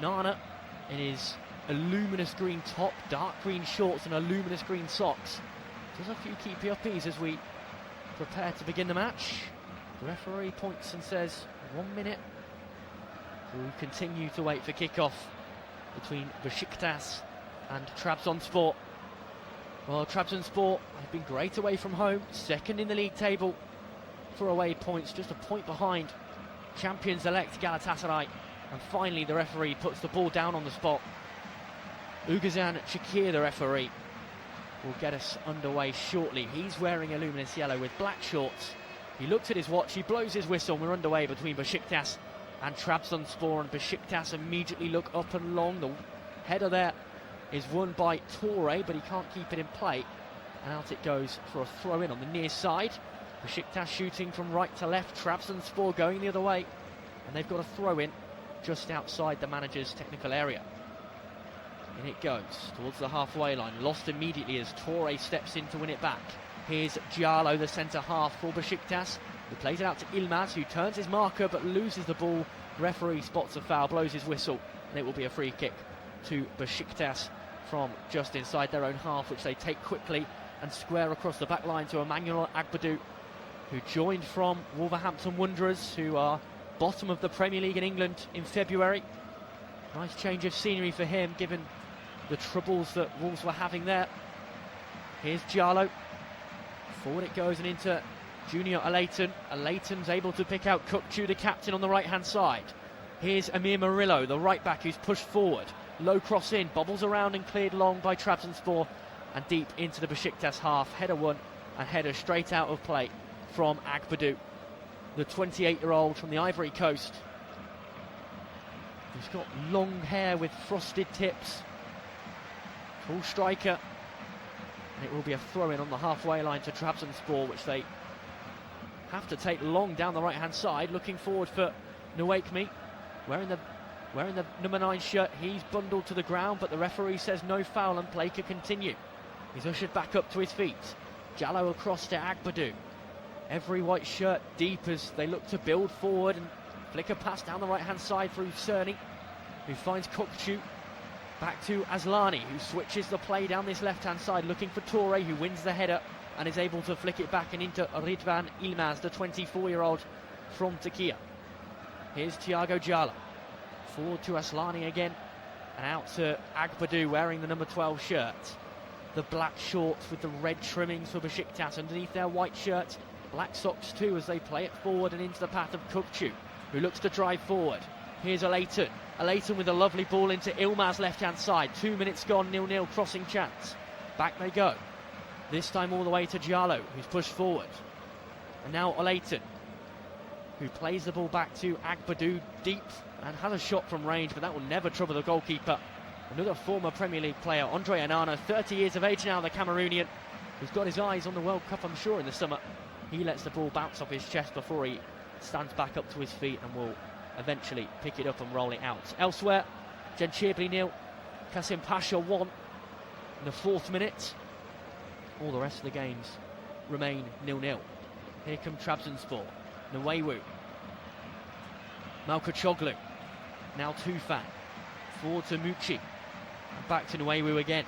Onana in his luminous green top, dark green shorts and luminous green socks. There's a few keepy uppies as we prepare to begin the match. The referee points and says 1 minute. So we continue to wait for kickoff between Besiktas and Trabzonspor. Well, Trabzonspor have been great away from home, second in the league table for away points, just a point behind champions-elect Galatasaray. And finally the referee puts the ball down on the spot. Ugazan Shakir, the referee, will get us underway shortly. He's wearing a luminous yellow with black shorts. He looks at his watch, he blows his whistle, and we're underway between Besiktas and Trabzonspor. And Besiktas immediately look up and long. The header there is won by Toure, but he can't keep it in play. And out it goes for a throw-in on the near side. Besiktas shooting from right to left, Trabzonspor going the other way. And they've got a throw-in just outside the manager's technical area. In it goes towards the halfway line, lost immediately as Toure steps in to win it back. Here's Diallo, the centre half for Besiktas, who plays it out to Yilmaz, who turns his marker but loses the ball. Referee spots a foul, blows his whistle, and it will be a free kick to Besiktas from just inside their own half, which they take quickly and square across the back line to Emmanuel Agbadou, who joined from Wolverhampton Wanderers, who are bottom of the Premier League in England in February. Nice change of scenery for him, given the troubles that Wolves were having there. Here's Diallo. Forward it goes and into Junior Alayton. Alayton's able to pick out Kukçu, the captain, on the right-hand side. Here's Amir Murillo, the right-back, who's pushed forward. Low cross in, bobbles around and cleared long by Trabzonspor, and deep into the Besiktas half. Header won, and header straight out of play from Agbadou, the 28-year-old from the Ivory Coast. He's got long hair with frosted tips. Tall striker. And it will be a throw-in on the halfway line to Trabzonspor, which they have to take long down the right-hand side. Looking forward for Nwakemi, wearing the number 9 shirt. He's bundled to the ground, but the referee says no foul and play can continue. He's ushered back up to his feet. Diallo across to Agbadou. Every white shirt deep as they look to build forward and flick a pass down the right-hand side through Cerny, who finds Kukçu. Back to Aslani, who switches the play down this left-hand side, looking for Toure, who wins the header and is able to flick it back and into Ridvan Yilmaz, the 24-year-old from Turkey. Here's Thiago Diallo. Forward to Aslani again, and out to Agbadou, wearing the number 12 shirt. The black shorts with the red trimmings for Besiktas underneath their white shirts. Black socks too as they play it forward and into the path of Kukçu, who looks to drive forward. Here's Alayton. Alayton with a lovely ball into Yilmaz left-hand side. 2 minutes gone, 0-0, crossing chance. Back they go. This time all the way to Diallo, who's pushed forward. And now Alayton, who plays the ball back to Agbadou deep and has a shot from range, but that will never trouble the goalkeeper. Another former Premier League player, Andre Onana, 30 years of age now, the Cameroonian, who's got his eyes on the World Cup, I'm sure, in the summer. He lets the ball bounce off his chest before he stands back up to his feet and will eventually pick it up and roll it out. Elsewhere, Gençebli 0, Kasim Pasha 1 in the 4th minute. All the rest of the games remain 0-0. Here come Trabzonspor. Nwewu. Malkoçoglu. Now Tufan. Forward to Mucci. And back to Nwewu again,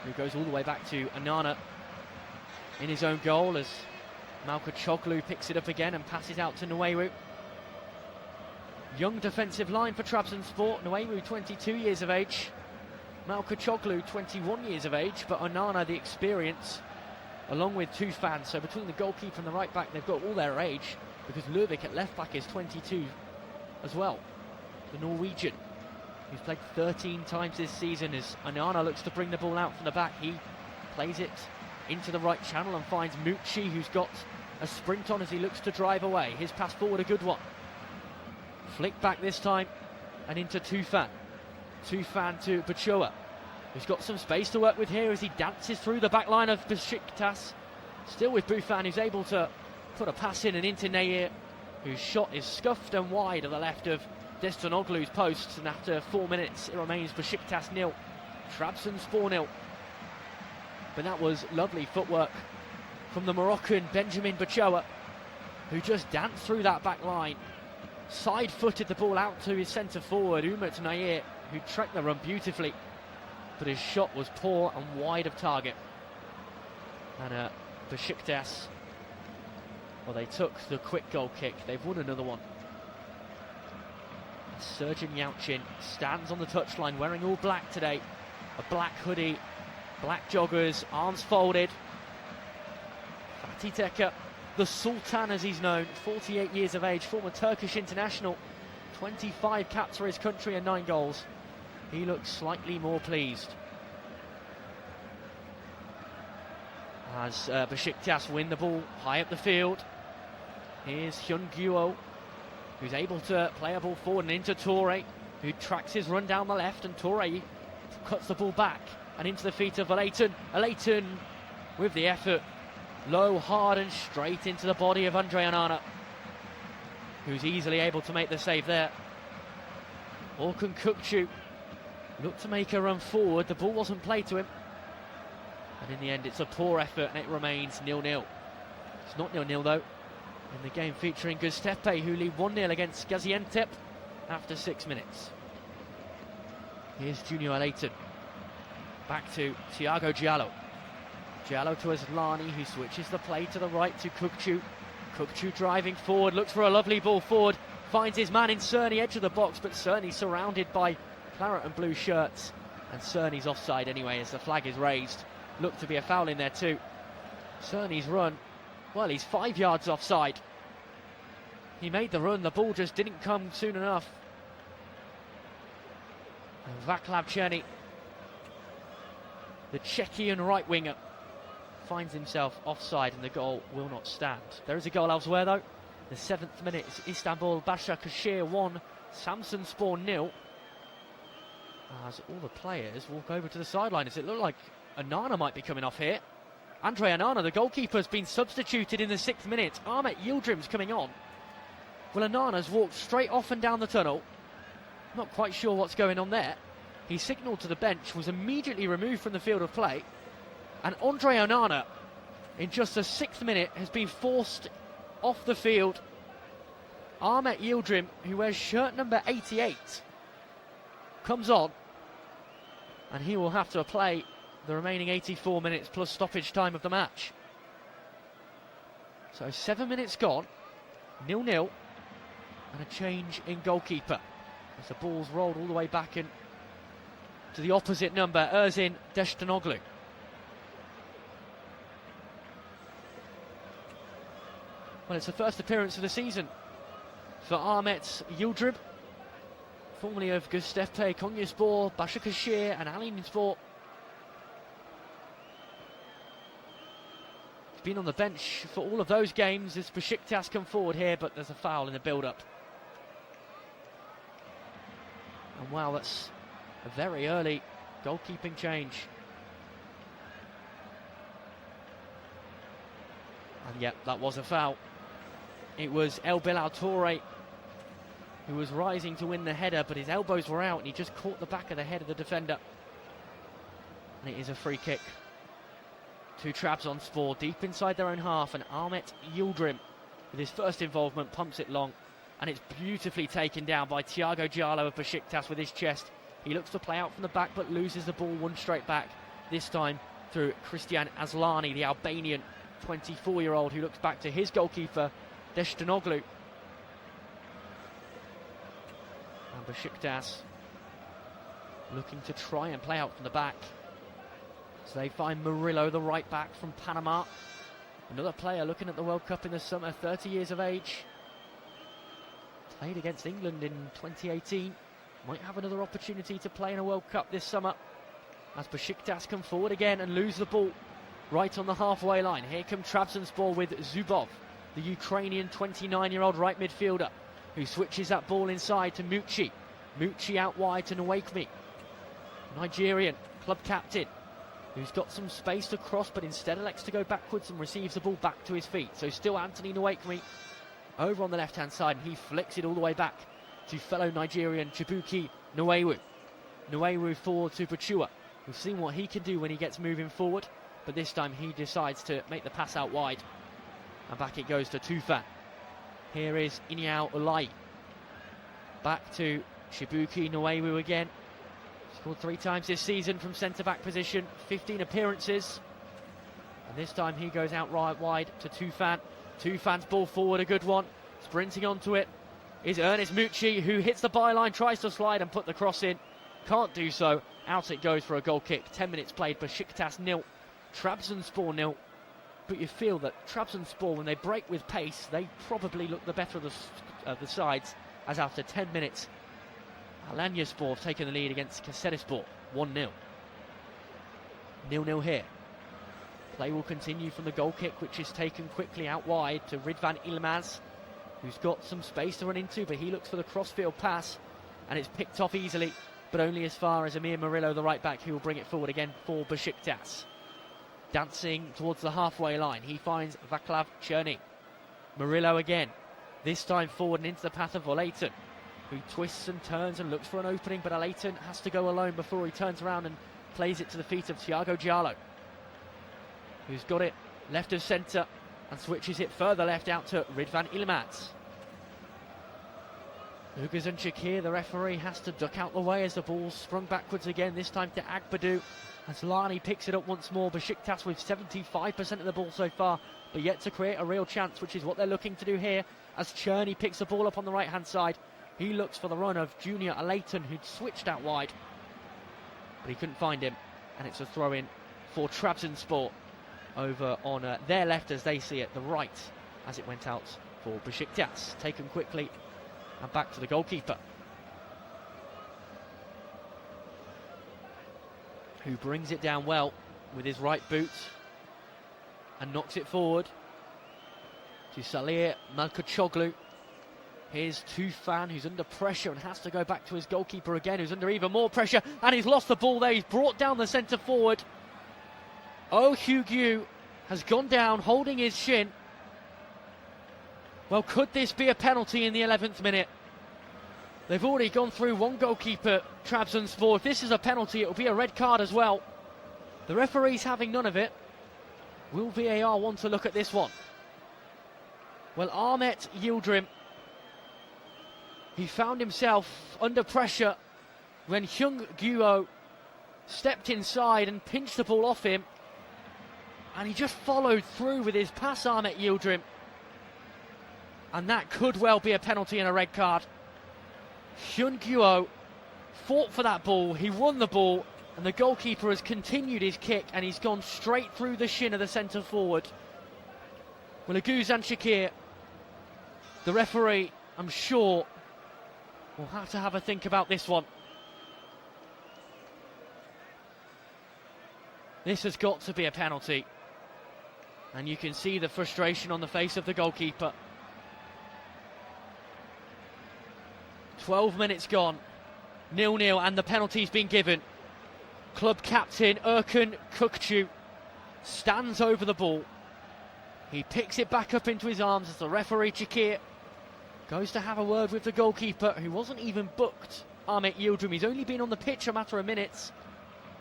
who goes all the way back to Onana in his own goal as Malkoçoglu picks it up again and passes out to Nwewu. Young defensive line for Trabzonspor. Nwewu 22 years of age. Malkoçoglu 21 years of age, but Onana the experience, along with Tufan. So between the goalkeeper and the right back, they've got all their age, because Løvik at left back is 22 as well. The Norwegian, who's played 13 times this season, as Onana looks to bring the ball out from the back. He plays it into the right channel and finds Mucci, who's got a sprint on as he looks to drive away. His pass forward, a good one. Flick back this time and into Tufan. Tufan to Bachoa, who's got some space to work with here as he dances through the back line of Besiktas. Still with Buffon, who's able to put a pass in and into Nayir, whose shot is scuffed and wide of the left of Destonoglu's posts. And after 4 minutes, it remains Besiktas 0, Trabzonspor 0. But that was lovely footwork from the Moroccan Benjamin Bachoa, who just danced through that back line side-footed the ball out to his centre forward, Umut Nair, who tracked the run beautifully, but his shot was poor and wide of target. And Besiktas, well, they took the quick goal kick. They've won another one. Sergin Yalchin stands on the touchline wearing all black today. A black hoodie, black joggers, arms folded. Fatih Tekke, the Sultan as he's known, 48 years of age, former Turkish international, 25 caps for his country and 9 goals. He looks slightly more pleased. As Besiktas win the ball high up the field. Here's Hyun Guo, who's able to play a ball forward and into Toure, who tracks his run down the left, and Toure cuts the ball back and into the feet of Alayton. Alayton with the effort, low, hard and straight into the body of Andre Onana, who's easily able to make the save there. Orkun Kukçu looked to make a run forward, the ball wasn't played to him, and in the end it's a poor effort and it remains 0-0. It's not 0-0 though, in the game featuring Göztepe, who lead 1-0 against Gaziantep after 6 minutes. Here's Junior Alayton, back to Thiago Diallo. Diallo to Asllani, who switches the play to the right to Kukçu. Kukçu driving forward, looks for a lovely ball forward, finds his man in Cerny, edge of the box, but Cerny surrounded by claret and blue shirts, and Cerny's offside anyway as the flag is raised. Looked to be a foul in there too. Cerny's run, well, he's 5 yards offside. He made the run, the ball just didn't come soon enough. And Vaclav Cerny, the Czechian right winger, finds himself offside and the goal will not stand. There is a goal elsewhere though. The 7th minute, it's Istanbul Başakşehir 1, Samsunspor 0. As all the players walk over to the sideline, as it looked like Onana might be coming off here. Andre Onana, the goalkeeper, has been substituted in the 6th minute. Ahmet Yıldırım's coming on. Well, Onana's walked straight off and down the tunnel. Not quite sure what's going on there. He signalled to the bench, was immediately removed from the field of play. And Andre Onana, in just the 6th minute, has been forced off the field. Ahmet Yıldırım, who wears shirt number 88, comes on. And he will have to play the remaining 84 minutes plus stoppage time of the match. So 7 minutes gone, 0-0, and a change in goalkeeper as the ball's rolled all the way back in to the opposite number, Ersin Deshtenoglu. Well, it's the first appearance of the season for Ahmet Yıldırım, formerly of Göztepe, Konyaspor, Başakşehir and Alanyaspor. Been on the bench for all of those games as Besiktas come forward here, but there's a foul in the build-up. And wow, that's a very early goalkeeping change. And yep, that was a foul. It was El Bilal Toure who was rising to win the header, but his elbows were out and he just caught the back of the head of the defender. And it is a free kick to Trabzonspor, deep inside their own half, and Ahmet Yıldırım, with his first involvement, pumps it long, and it's beautifully taken down by Thiago Diallo of Besiktas with his chest. He looks to play out from the back, but loses the ball one straight back, this time through Christian Asllani, the Albanian 24-year-old, who looks back to his goalkeeper, Deshtenoglu. And Besiktas looking to try and play out from the back. So they find Murillo, the right back from Panama. Another player looking at the World Cup in the summer, 30 years of age. Played against England in 2018. Might have another opportunity to play in a World Cup this summer. As Besiktas come forward again and lose the ball right on the halfway line. Here come Trabzonspor with Zubov, the Ukrainian 29-year-old right midfielder, who switches that ball inside to Mucci. Mucci out wide to Nwakemi, Nigerian club captain, who's got some space to cross, but instead elects to go backwards and receives the ball back to his feet. So still Anthony Nwakemi over on the left-hand side, and he flicks it all the way back to fellow Nigerian Chibuike Nwewu. Nwewu forward to Pachua. We've seen what he can do when he gets moving forward, but this time he decides to make the pass out wide. And back it goes to Tufan. Here is Inyao Ulai. Back to Shibuki Noewu again. Scored 3 times this season from centre-back position, 15 appearances. And this time he goes out right wide to Tufan. Tufan's ball forward, a good one. Sprinting onto it is Ernest Mucci, who hits the byline, tries to slide and put the cross in. Can't do so. Out it goes for a goal kick. 10 minutes played. Besiktas 0, Trabzonspor 0. But you feel that Trabzonspor, when they break with pace, they probably look the better of the sides, as after 10 minutes, Alanyaspor have taken the lead against Kayserispor, 1-0. 0-0 here. Play will continue from the goal kick, which is taken quickly out wide to Ridvan Ilmaz, who's got some space to run into, but he looks for the crossfield pass, and it's picked off easily, but only as far as Amir Murillo, the right back, who will bring it forward again for Besiktas. Dancing towards the halfway line, he finds Vaclav Cherny. Murillo again, this time forward and into the path of Olayton, who twists and turns and looks for an opening, but Olayton has to go alone before he turns around and plays it to the feet of Thiago Diallo, who's got it left of centre and switches it further left out to Ridvan Ilmaz. Ugazan Shakir, the referee, has to duck out the way as the ball's sprung backwards again, this time to Agbadou, as Lani picks it up once more. Besiktas with 75% of the ball so far, but yet to create a real chance, which is what they're looking to do here, as Cherny picks the ball up on the right hand side. He looks for the run of Junior Olayton, who'd switched out wide, but he couldn't find him, and it's a throw in for Trabzonspor over on their left, as they see it, the right, as it went out for Besiktas. Taken quickly and back to the goalkeeper, who brings it down well with his right boot and knocks it forward to Salir Malkoçoglu. Here's Tufan, who's under pressure and has to go back to his goalkeeper again, who's under even more pressure, and he's lost the ball there. He's brought down the centre forward. Oh Hugh has gone down holding his shin. Well, could this be a penalty in the 11th minute? They've already gone through one goalkeeper, Trabzonspor. If this is a penalty, it'll be a red card as well. The referee's having none of it. Will VAR want to look at this one? Well, Ahmet Yildirim, he found himself under pressure when Hyung Guo stepped inside and pinched the ball off him, and he just followed through with his pass, Ahmet Yildirim. And that could well be a penalty and a red card. Hyun Guo fought for that ball, he won the ball, and the goalkeeper has continued his kick, and he's gone straight through the shin of the centre forward. Well, Uguzhan Shakir, the referee, I'm sure, will have to have a think about this one. This has got to be a penalty, and you can see the frustration on the face of the goalkeeper. 12 minutes gone, 0-0, and the penalty's been given. Club captain Erkan Kukçu stands over the ball. He picks it back up into his arms as the referee Çakir goes to have a word with the goalkeeper, who wasn't even booked, Ahmet Yildirim. He's only been on the pitch a matter of minutes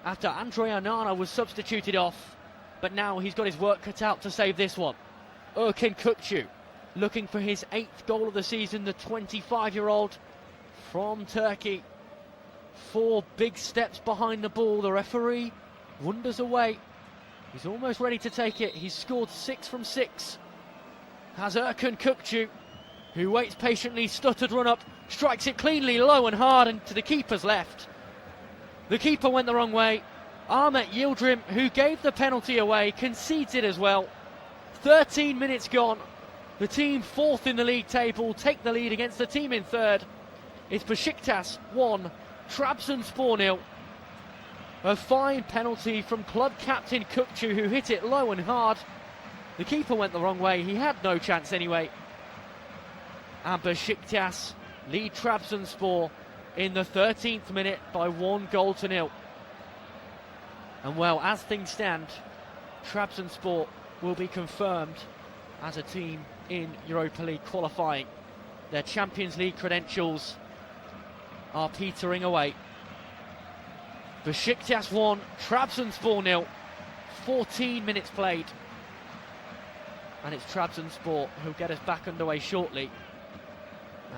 after Andrea Nana was substituted off, but now he's got his work cut out to save this one. Erkan Kukçu looking for his 8th goal of the season, the 25-year-old from Turkey. 4 big steps behind the ball. The referee wanders away. He's almost ready to take it. He's scored 6 from 6. Has Erkan Kukçu, who waits patiently, stuttered run up, strikes it cleanly, low and hard, and to the keeper's left. The keeper went the wrong way. Ahmet Yildirim, who gave the penalty away, concedes it as well. 13 minutes gone. The team 4th in the league table take the lead against the team in 3rd. It's Besiktas 1, Trabzonspor 0. A fine penalty from club captain Kukçu, who hit it low and hard. The keeper went the wrong way. He had no chance anyway. And Besiktas lead Trabzonspor in the 13th minute by 1-0. And well, as things stand, Trabzonspor will be confirmed as a team in Europa League qualifying. Their Champions League credentials are petering away. Besiktas 1, Trabzonspor 0. 14 minutes played. And it's Trabzonspor who'll get us back underway shortly,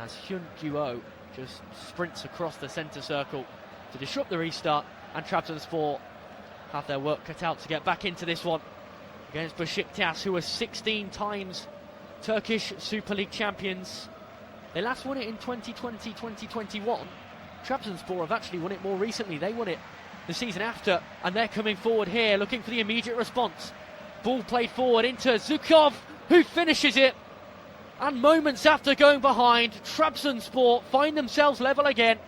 as Hyun Guo just sprints across the centre circle to disrupt the restart, and Trabzonspor have their work cut out to get back into this one against Besiktas, who are 16 times Turkish Super League champions. They last won it in 2020-2021. Trabzonspor have actually won it more recently. They won it the season after, and they're coming forward here looking for the immediate response. Ball played forward into Zukov, who finishes it, and moments after going behind, Trabzonspor find themselves level again.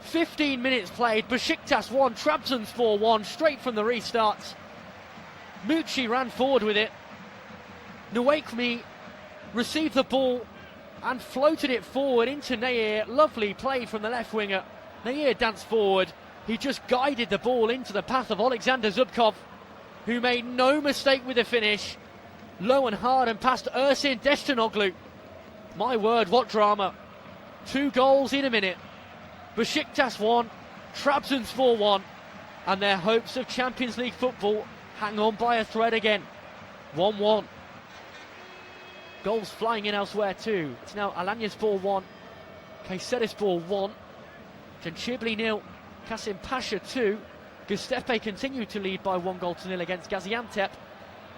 15 minutes played, Besiktas 1, Trabzonspor 1, straight from the restarts. Mucci ran forward with it. Nwekmi received the ball and floated it forward into Nair. Lovely play from the left winger. Nair danced forward. He just guided the ball into the path of Alexander Zubkov, who made no mistake with the finish. Low and hard and past Ersin Destinoglu. My word, what drama. 2 goals in a minute. Besiktas 1, Trabzonspor 1, and their hopes of Champions League football hang on by a thread again. 1-1. Goals flying in elsewhere too. It's now Alanyaspor 1, Kayserispor 1, Gençebli 0, Kasim Pasha 2. Göztepe continue to lead by 1-0 against Gaziantep.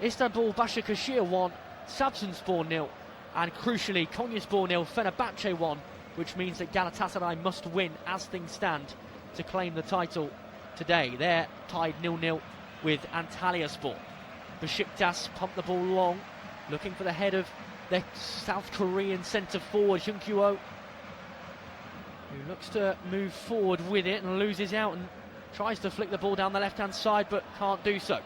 Istanbul Başakşehir 1, Trabzonspor 0, and crucially Konyaspor 0, Fenerbahce 1, which means that Galatasaray must win as things stand to claim the title today. They're tied 0-0 with Antalyaspor. Besiktas pump the ball long, looking for the head of their South Korean centre forward, Jung Kyu-oh, who looks to move forward with it and loses out and tries to flick the ball down the left-hand side but can't do so.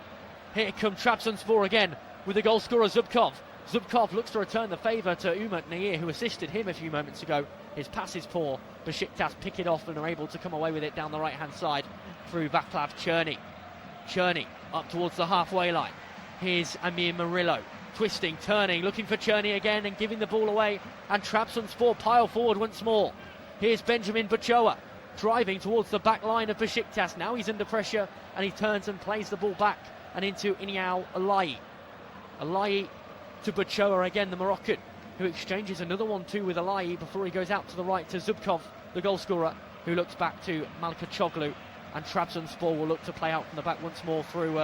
Here come Trabzonspor again with the goal scorer Zubkov. Zubkov looks to return the favour to Umut Nair, who assisted him a few moments ago. His pass is poor. Besiktas pick it off and are able to come away with it down the right-hand side through Vaclav Černý. Černý up towards the halfway line. Here's Amir Murillo, twisting, turning, looking for Černý again and giving the ball away. And Trabzonspor pile forward once more. Here's Benjamin Bachoa, driving towards the back line of Besiktas. Now he's under pressure and he turns and plays the ball back and into Iniao Alayi. Alayi to Bachoa again, the Moroccan, who exchanges another 1-2 with Alayi before he goes out to the right to Zubkov, the goal scorer, who looks back to Malkachoglu, and Trabzonspor will look to play out from the back once more through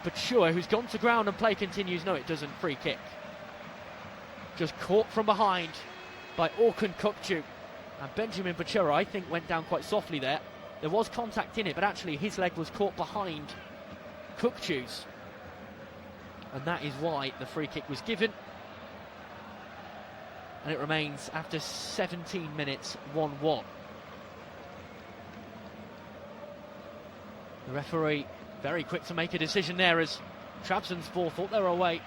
Bachoa, who's gone to ground, and play continues. No, it doesn't. Free kick. Just caught from behind by Orkun Kökçü, and Benjamin Bachoa, I think, went down quite softly there. There was contact in it, but actually his leg was caught behind Kökçü's, and that is why the free kick was given. And it remains, after 17 minutes, 1-1. The referee very quick to make a decision there as Trabzonspor thought they were away.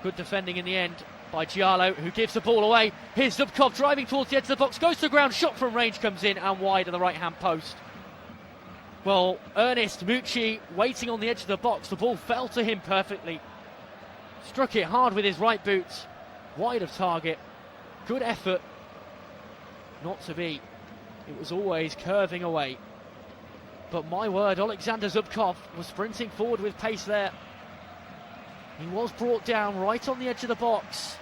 Good defending in the end by Giallo, who gives the ball away. Here's Zubkov driving towards the edge of the box, goes to the ground, shot from range comes in and wide of the right-hand post. Well, Ernest Mucci waiting on the edge of the box. The ball fell to him perfectly. Struck it hard with his right boot, wide of target. Good effort. Not to be. It was always curving away. But my word, Alexander Zubkov was sprinting forward with pace there. He was brought down right on the edge of the box.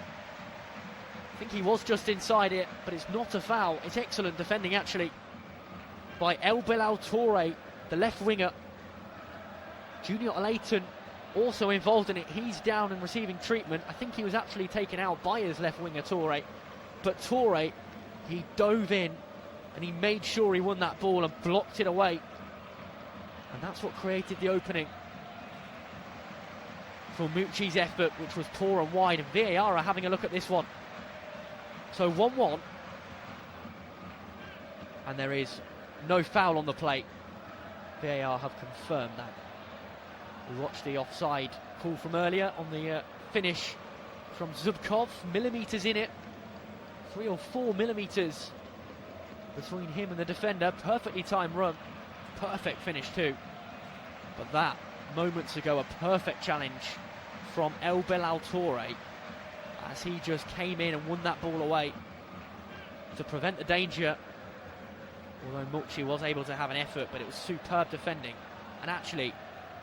I think he was just inside it, but it's not a foul. It's excellent defending, actually, by El Bilal Toure, the left winger. Junior Alayton also involved in it. He's down and receiving treatment. I think he was actually taken out by his left winger, Toure. But Toure, he dove in and he made sure he won that ball and blocked it away. And that's what created the opening for Mucci's effort, which was poor and wide. And VAR are having a look at this one. So 1-1. And there is no foul on the play. VAR have confirmed that. We watched the offside call from earlier on the finish from Zubkov. Millimetres in it. 3 or 4 millimetres between him and the defender. Perfectly timed run. Perfect finish too. But that, moments ago, a perfect challenge from El Bilal Toure as he just came in and won that ball away to prevent the danger. Although Mucci was able to have an effort, but it was superb defending. And actually,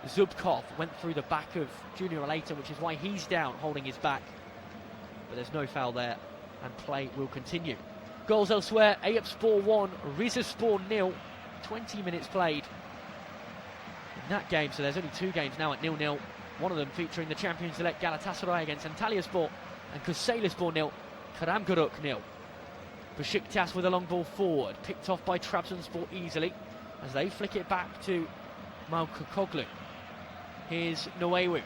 Zubkov went through the back of Junior Alayton, which is why he's down holding his back. But there's no foul there, and play will continue. Goals elsewhere, Eyüpspor 1, Rizespor 0, 20 minutes played in that game, so there's only 2 games now at 0-0. One of them featuring the champions-elect Galatasaray against Antalyaspor, and Kayserispor 0, Karagümrük 0. Besiktas with a long ball forward, picked off by Trabzonspor easily as they flick it back to Malkoglu. Here's Noewu,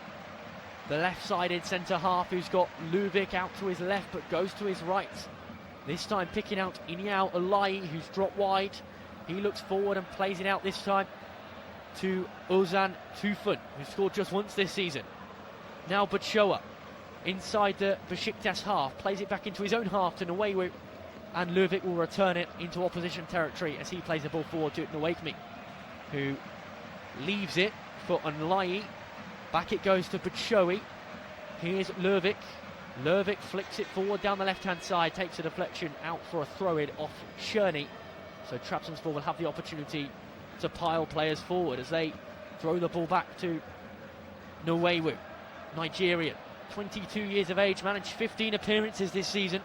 the left-sided centre-half who's got Lubic out to his left but goes to his right. This time picking out Iniao Alai, who's dropped wide. He looks forward and plays it out this time to Ozan Tufan, who scored just once this season. Now Batshuayi inside the Besiktas half, plays it back into his own half to Noewu, and Lubic will return it into opposition territory as he plays the ball forward to Nwakemi, who leaves it for Unlai. Back it goes to Batshuayi. Here's Lubic. Lubic flicks it forward down the left-hand side, takes a deflection out for a throw-in off Czerny. So Trabzonspor will have the opportunity to pile players forward as they throw the ball back to Noewu, Nigerian, 22 years of age, managed 15 appearances this season.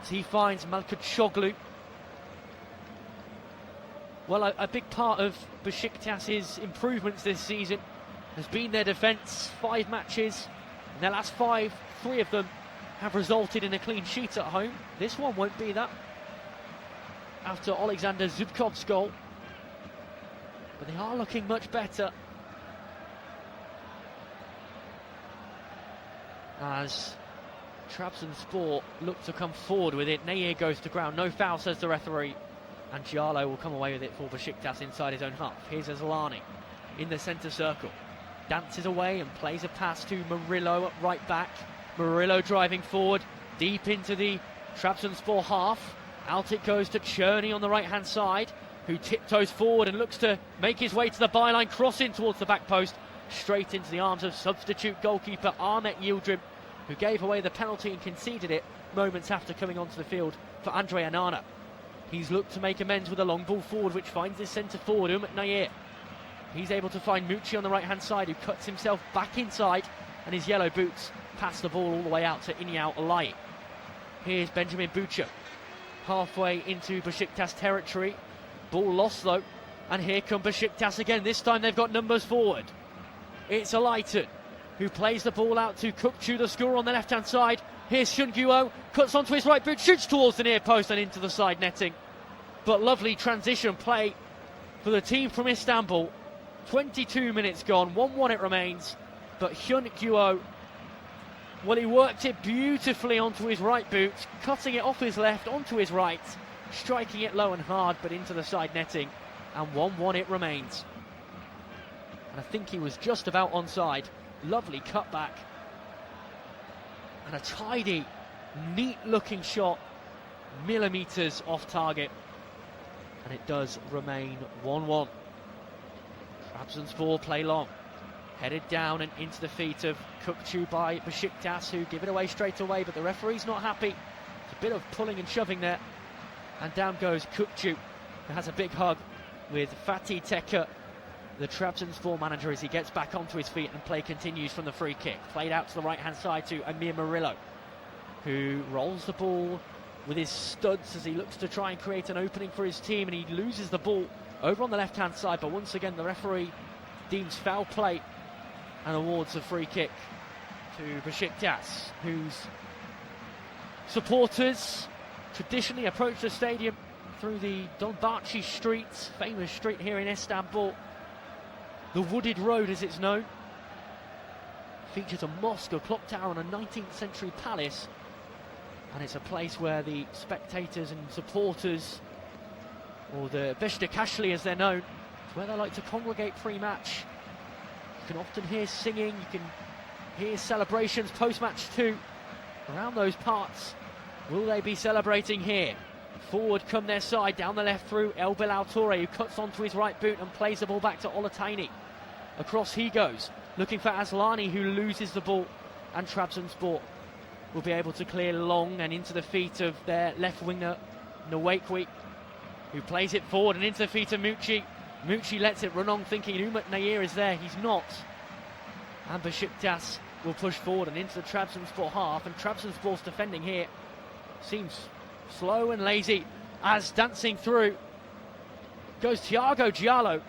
As he finds Malkoglu. Well, a big part of Besiktas' improvements this season has been their defence. 5 matches. In their last 5, 3 of them have resulted in a clean sheet at home. This one won't be that after Alexander Zubkov's goal. But they are looking much better as Trabzonspor look to come forward with it. Nair goes to ground. No foul, says the referee. And Giallo will come away with it for Besiktas inside his own half. Here's Asllani in the centre circle. Dances away and plays a pass to Murillo at right back. Murillo driving forward deep into the Trabzonspor half. Out it goes to Czerny on the right hand side, who tiptoes forward and looks to make his way to the byline, crossing towards the back post, straight into the arms of substitute goalkeeper Ahmet Yildirim, who gave away the penalty and conceded it moments after coming onto the field for Andre Onana. He's looked to make amends with a long ball forward, which finds his centre forward, Umut Nair. He's able to find Mucci on the right hand side, who cuts himself back inside, and his yellow boots pass the ball all the way out to Iniao Alai. Here's Benjamin Bucha, halfway into Besiktas territory. Ball lost though, and here come Besiktas again. This time they've got numbers forward. It's Alayton who plays the ball out to Kukçu, the scorer on the left hand side. Here's Şunguo, cuts onto his right boot, shoots towards the near post and into the side netting. But lovely transition play for the team from Istanbul. 22 minutes gone, 1-1 it remains, but Şunguo, well, he worked it beautifully onto his right boot, cutting it off his left onto his right, striking it low and hard but into the side netting, and 1-1 it remains. And I think he was just about onside. Lovely cutback and a tidy, neat looking shot, millimetres off target, and it does remain 1-1. Trabzonspor play long, headed down and into the feet of Kukçu by Besiktas, who give it away straight away, but the referee's not happy. It's a bit of pulling and shoving there, and down goes Kukçu, who has a big hug with Fatih Tekke, the Trabzonspor manager, as he gets back onto his feet, and play continues from the free kick. Played out to the right hand side to Amir Murillo, who rolls the ball with his studs as he looks to try and create an opening for his team, and he loses the ball over on the left hand side, but once again the referee deems foul play and awards a free kick to Besiktas, whose supporters traditionally approach the stadium through the Dolmabahce Street, famous street here in Istanbul. The Wooded Road, as it's known, features a mosque, a clock tower and a 19th century palace, and it's a place where the spectators and supporters, or the Beşiktaşlı as they're known, it's where they like to congregate pre-match. You can often hear singing, you can hear celebrations post-match too around those parts. Will they be celebrating here? Forward come their side, down the left through El Bilal Toure, who cuts onto his right boot and plays the ball back to Olatayni. Across he goes, looking for Asllani, who loses the ball, and Trabzonspor will be able to clear long and into the feet of their left winger Nwakemi, who plays it forward and into the feet of Mucci. Mucci lets it run on, thinking Umut Nair is there. He's not. And Besiktas will push forward and into the Trabzonspor half, and Trabzonspor's defending here seems slow and lazy as dancing through goes Thiago Giallo,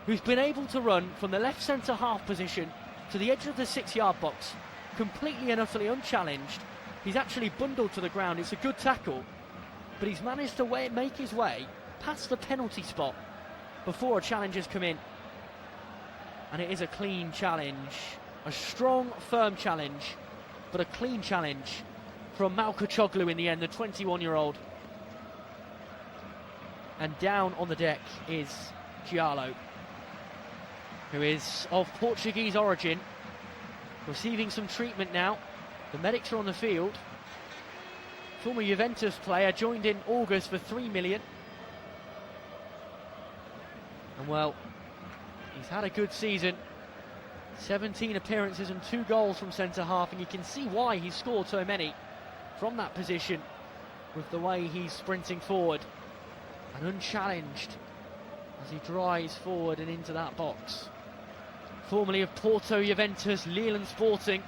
who's been able to run from the left centre half position to the edge of the 6-yard box, completely and utterly unchallenged. He's actually bundled to the ground. It's a good tackle, but he's managed to make his way past the penalty spot before a challenge has come in. And it is a clean challenge, a strong, firm challenge, but a clean challenge from Malkachoglu in the end, the 21-year-old. And down on the deck is Giallo, who is of Portuguese origin, receiving some treatment now. The medics are on the field. Former Juventus player, joined in August for 3 million. And well, he's had a good season. 17 appearances and 2 goals from centre half, and you can see why he's scored so many from that position with the way he's sprinting forward and unchallenged as he drives forward and into that box. Formerly of Porto, Juventus, Lille and Sporting,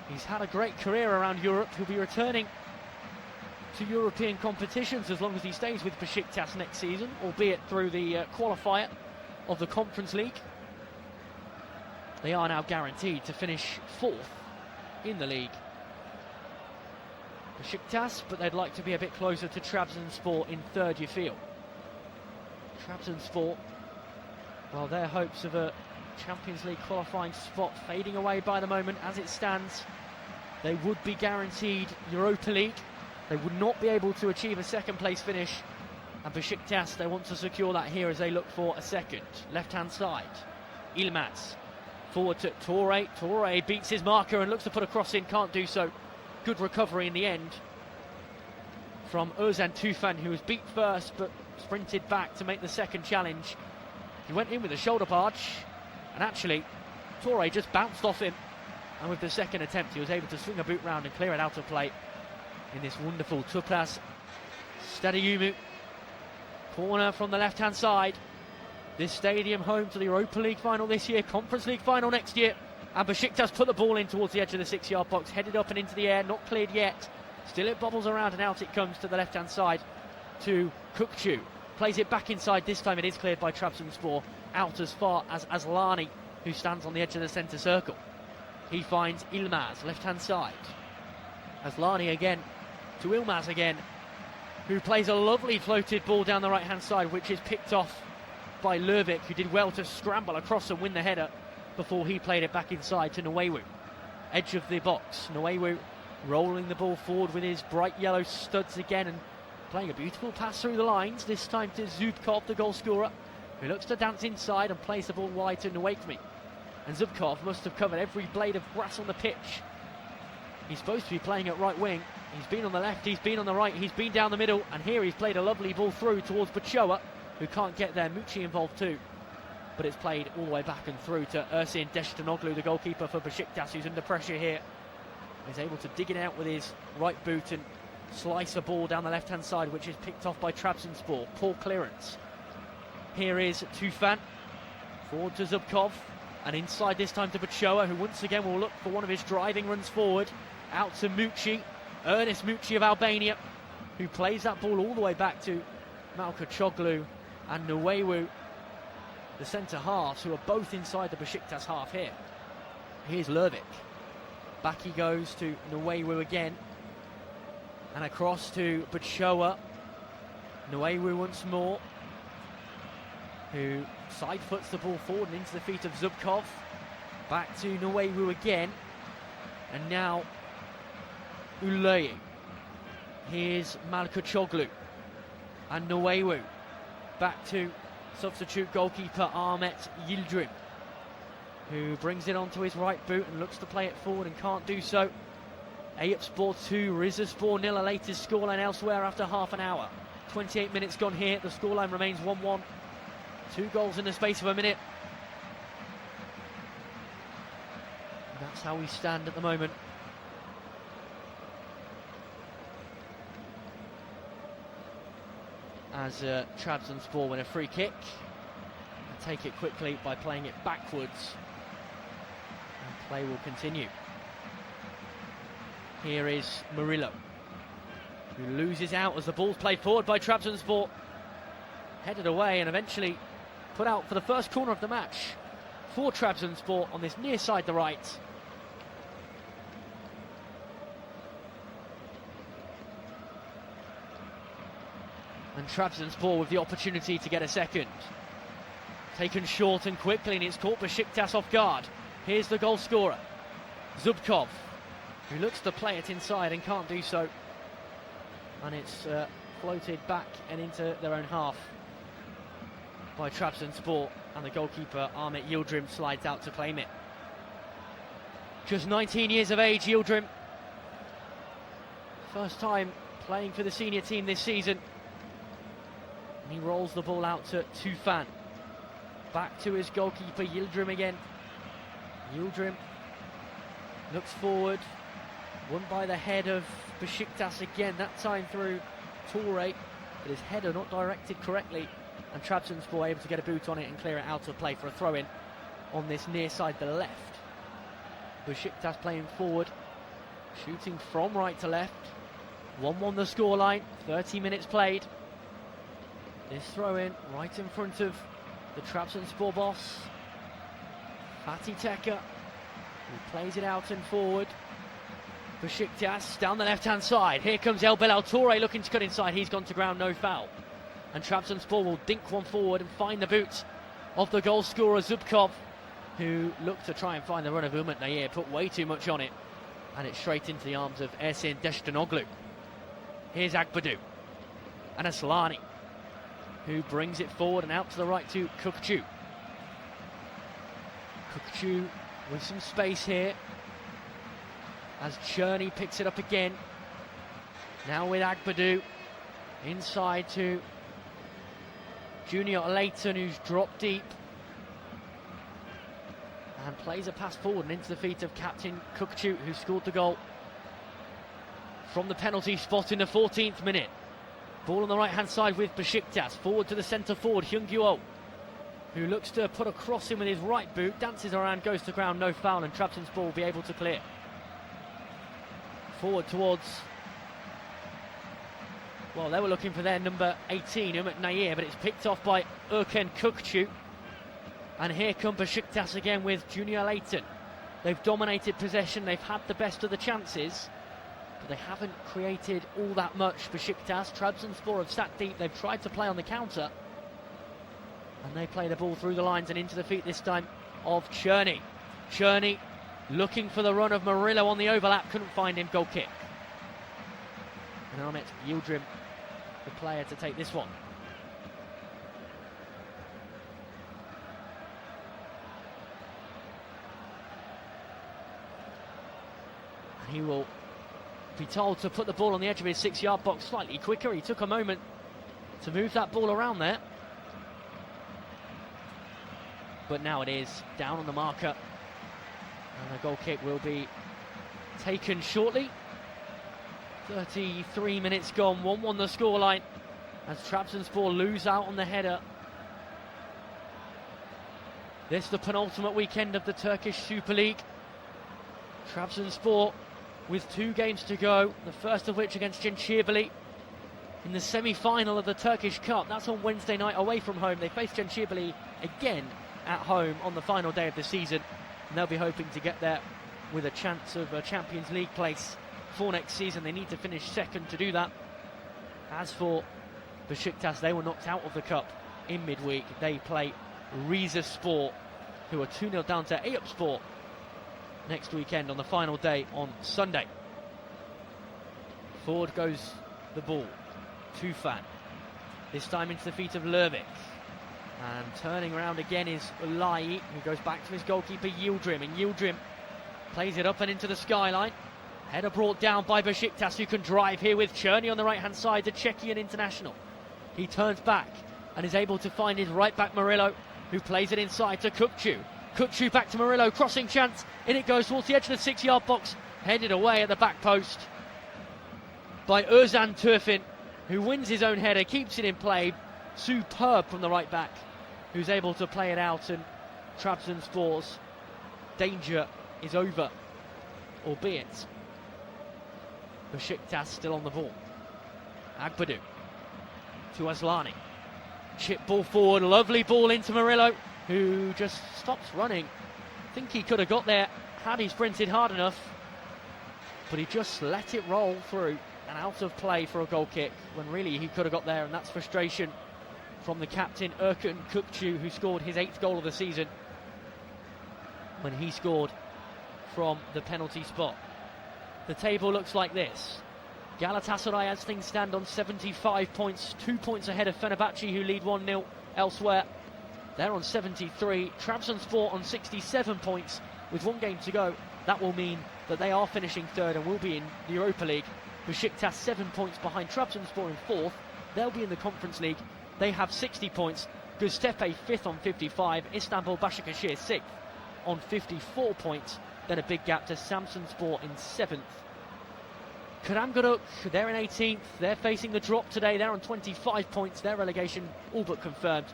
he's had a great career around Europe. He'll be returning to European competitions as long as he stays with Besiktas next season, albeit through the qualifier of the Conference League. They are now guaranteed to finish 4th in the league. Besiktas, but they'd like to be a bit closer to Trabzonspor in 3rd, you feel. Trabzonspor, well, their hopes of a Champions League qualifying spot fading away by the moment as it stands. They would be guaranteed Europa League. They would not be able to achieve a 2nd place finish, and Besiktas, they want to secure that here as they look for a 2nd. Left-hand side, Yilmaz forward to Toure. Toure beats his marker and looks to put a cross in, can't do so. Good recovery in the end from Ozan Tufan, who was beat first but sprinted back to make the 2nd challenge. He went in with a shoulder barge, and actually Toure just bounced off him, and with the 2nd attempt he was able to swing a boot round and clear it out of play in this wonderful Tuplas Stadiumu. Corner from the left-hand side. This stadium home to the Europa League final this year, Conference League final next year. And Besiktas put the ball in towards the edge of the 6-yard box, headed up and into the air, not cleared yet. Still it bobbles around and out it comes to the left-hand side to Kukçu. Plays it back inside, this time it is cleared by Trabzonspor, out as far as Asllani, who stands on the edge of the centre circle. He finds Yilmaz, left-hand side. Asllani again to Yilmaz again, who plays a lovely floated ball down the right-hand side, which is picked off by Lervik, who did well to scramble across and win the header before he played it back inside to Nuewu. Edge of the box, Nuewu rolling the ball forward with his bright yellow studs again and playing a beautiful pass through the lines, this time to Zubkov, the goal scorer, who looks to dance inside and plays the ball wide to Nuewu. And Zubkov must have covered every blade of grass on the pitch. He's supposed to be playing at right wing. He's been on the left, he's been on the right, he's been down the middle, and here he's played a lovely ball through towards Bachoa, who can't get there. Mucci involved too, but it's played all the way back and through to Ersin Deshtanoglu, the goalkeeper for Besiktas, who's under pressure here. He's able to dig it out with his right boot and slice a ball down the left-hand side, which is picked off by Trabzonspor. Poor clearance. Here is Tufan, forward to Zubkov, and inside this time to Bachoa, who once again will look for one of his driving runs forward. Out to Mucci, Ernest Mucci of Albania, who plays that ball all the way back to Malkachoglu and Nuewu, the centre halves, who are both inside the Besiktas half here. Here's Lervik. Back he goes to Nuewu again. And across to Bachoa. Nuewu once more, who side foots the ball forward and into the feet of Zubkov. Back to Nuewu again. And now Ulayi. Here's Malkachoglu. And Nuewu. Back to substitute goalkeeper Ahmet Yildirim, who brings it onto his right boot and looks to play it forward and can't do so. Eyüpspor 2, Rizespor 0, a latest scoreline elsewhere after half an hour. 28 minutes gone here, the scoreline remains 1-1. 2 goals in the space of a minute. And that's how we stand at the moment. As Trabzonspor win a free kick and take it quickly by playing it backwards, and play will continue. Here is Murillo. who loses out as the ball's played forward by Trabzonspor. Headed away and eventually put out for the first corner of the match for Trabzonspor on this near side the right. And Trabzonspor with the opportunity to get a second. Taken short and quickly, and it's caught Besiktas off guard. Here's the goal scorer, Zubkov, who looks to play it inside and can't do so. And it's floated back and into their own half by Trabzonspor, and the goalkeeper Ahmet Yildirim slides out to claim it. Just 19 years of age, Yildirim. First time playing for the senior team this season. And he rolls the ball out to Tufan. Back to his goalkeeper, Yildirim again. Yildirim looks forward. Won by the head of Besiktas again, that time through Toure. But his header not directed correctly. And Trabzonspor able to get a boot on it and clear it out of play for a throw-in on this near side, the left. Besiktas playing forward, shooting from right to left. 1-1 the scoreline, 30 minutes played. This throw-in right in front of the Trabzonspor boss, Fatih Tekke, who plays it out and forward. Besiktas down the left-hand side. Here comes El Belal Toure looking to cut inside. He's gone to ground, no foul. And Trabzonspor will dink one forward and find the boot of the goal scorer Zubkov, who looked to try and find the run of Umut Nayir, put way too much on it, and it's straight into the arms of Ersin Deshtanoglu. Here's Agbadu and Aslani, who brings it forward and out to the right to Kukçu. Kukçu with some space here as Cherney picks it up again. Now with Agbadu inside to Junior Leighton, who's dropped deep and plays a pass forward and into the feet of captain Kukçu, who scored the goal from the penalty spot in the 14th minute. Ball on the right hand side with Besiktas, forward to the centre forward Hyung-Gyo, who looks to put a cross in with his right boot, dances around, goes to ground, no foul, and Trabzonspor will be able to clear. Forward towards, well, they were looking for their number 18, Umut Nayir, but it's picked off by Erken Kukçu. And here come Besiktas again with Junior Leighton. They've dominated possession, they've had the best of the chances, but they haven't created all that much. Besiktas, Trabzonspor have sat deep, they've tried to play on the counter, and they play the ball through the lines and into the feet this time of Cherney. Cherney looking for the run of Murillo on the overlap, couldn't find him, goal kick. And Ahmet Yildirim, the player to take this one. And he will be told to put the ball on the edge of his 6-yard box slightly quicker. He took a moment to move that ball around there. But now it is down on the marker. And the goal kick will be taken shortly. 33 minutes gone, 1-1 the scoreline as Trabzonspor lose out on the header. This is the penultimate weekend of the Turkish Super League. Trabzonspor with 2 games to go, the first of which against Cengirbali in the semi-final of the Turkish Cup. That's on Wednesday night away from home. They face Cengirbali again at home on the final day of the season, and they'll be hoping to get there with a chance of a Champions League place for next season. They need to finish second to do that. As for Besiktas, they were knocked out of the cup in midweek. They play Rizespor, who are 2-0 down to Eyüpspor next weekend on the final day on Sunday. Forward goes the ball. Tufan, this time into the feet of Lervik. And turning around again is Lai, who goes back to his goalkeeper Yildirim, and Yildirim plays it up and into the skyline. Header brought down by Besiktas, who can drive here with Cherney on the right hand side, the Czechian international. He turns back and is able to find his right back Murillo, who plays it inside to Kukçu. Kukçu back to Murillo, crossing chance, in it goes towards the edge of the 6-yard box, headed away at the back post by Özcan Tufan, who wins his own header, keeps it in play. Superb from the right back, who's able to play it out, and Trabzonspor's danger is over, albeit Besiktas still on the ball. Agbadou to Aslani. Chip ball forward, lovely ball into Murillo, who just stops running. I think he could have got there had he sprinted hard enough, but he just let it roll through and out of play for a goal kick when really he could have got there, and that's frustration from the captain Erkan Kukcu, who scored his 8th goal of the season when he scored from the penalty spot. The table looks like this. Galatasaray, as things stand, on 75 points, 2 points ahead of Fenerbahce, who lead 1-0 elsewhere. They're on 73. Trabzonspor on 67 points with 1 game to go. That will mean that they are finishing 3rd and will be in the Europa League. Besiktas 7 points behind Trabzonspor in 4th. They'll be in the Conference League. They have 60 points. Göztepe 5th on 55. Istanbul Başakşehir 6th on 54 points. Then a big gap to Samsunspor in 7th. Karamgaruk, they're in 18th. They're facing the drop today. They're on 25 points. Their relegation all but confirmed.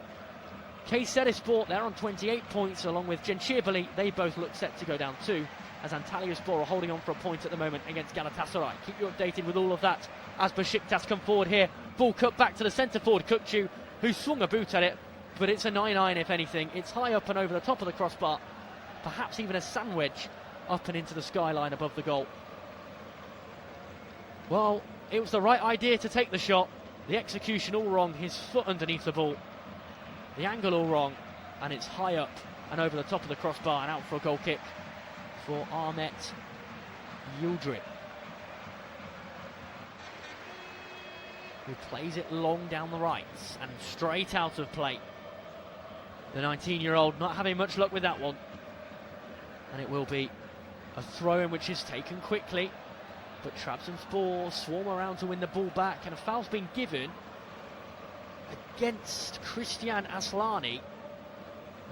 Kayserispor, they're on 28 points, along with Cengirbali. They both look set to go down too, as Antalyaspor are holding on for a point at the moment against Galatasaray. Keep you updated with all of that as Besiktas come forward here. Ball cut back to the centre forward, Kukcu, who swung a boot at it, but it's a 9-9 if anything. It's high up and over the top of the crossbar, perhaps even a sandwich up and into the skyline above the goal. Well, it was the right idea to take the shot. The execution all wrong, his foot underneath the ball. The angle all wrong, and it's high up and over the top of the crossbar and out for a goal kick for Ahmet Yıldırım, who plays it long down the right and straight out of play. The 19-year-old not having much luck with that one, and it will be a throw-in which is taken quickly. But Trabzonspor swarm around to win the ball back, and a foul's been given against Christian Aslani.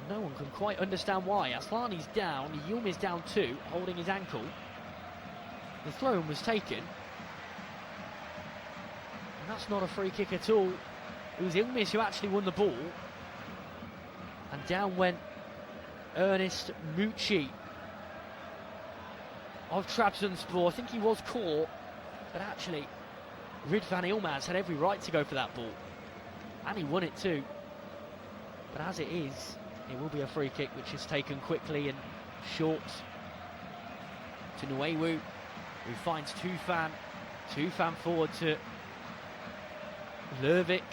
No one can quite understand why. Aslani's down, Yilmaz is down too, holding his ankle. The throw-in was taken, and that's not a free kick at all. It was Yilmaz who actually won the ball, and down went Ernest Mucci of Trabzonspor. I think he was caught, but actually Ridvan Yilmaz had every right to go for that ball, and he won it too. But as it is, it will be a free kick which is taken quickly and short to Nuewu, who finds Tufan forward to Lervik,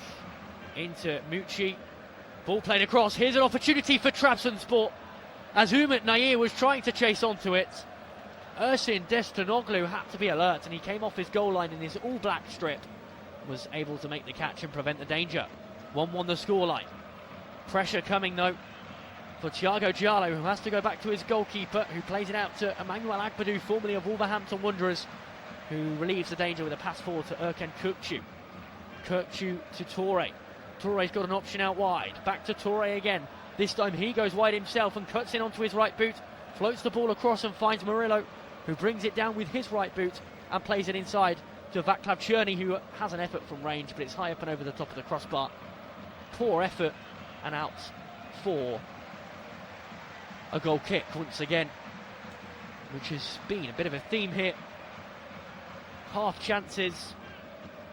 into Mucci. Ball played across. Here's an opportunity for Trabzonspor as Umut Nayir was trying to chase onto it. Ersin Destinoglu had to be alert, and he came off his goal line in his all-black strip, was able to make the catch and prevent the danger. 1-1 the scoreline. Pressure coming though for Thiago Giallo, who has to go back to his goalkeeper, who plays it out to Emmanuel Agbadou, formerly of Wolverhampton Wanderers, who relieves the danger with a pass forward to Erkan Kukcu. Kukcu to Toure. Toure's got an option out wide. Back to Toure again. This time he goes wide himself and cuts in onto his right boot, floats the ball across and finds Murillo, who brings it down with his right boot and plays it inside to Vaclav Cherny, who has an effort from range, but it's high up and over the top of the crossbar. Poor effort and out for a goal kick once again, which has been a bit of a theme here. Half chances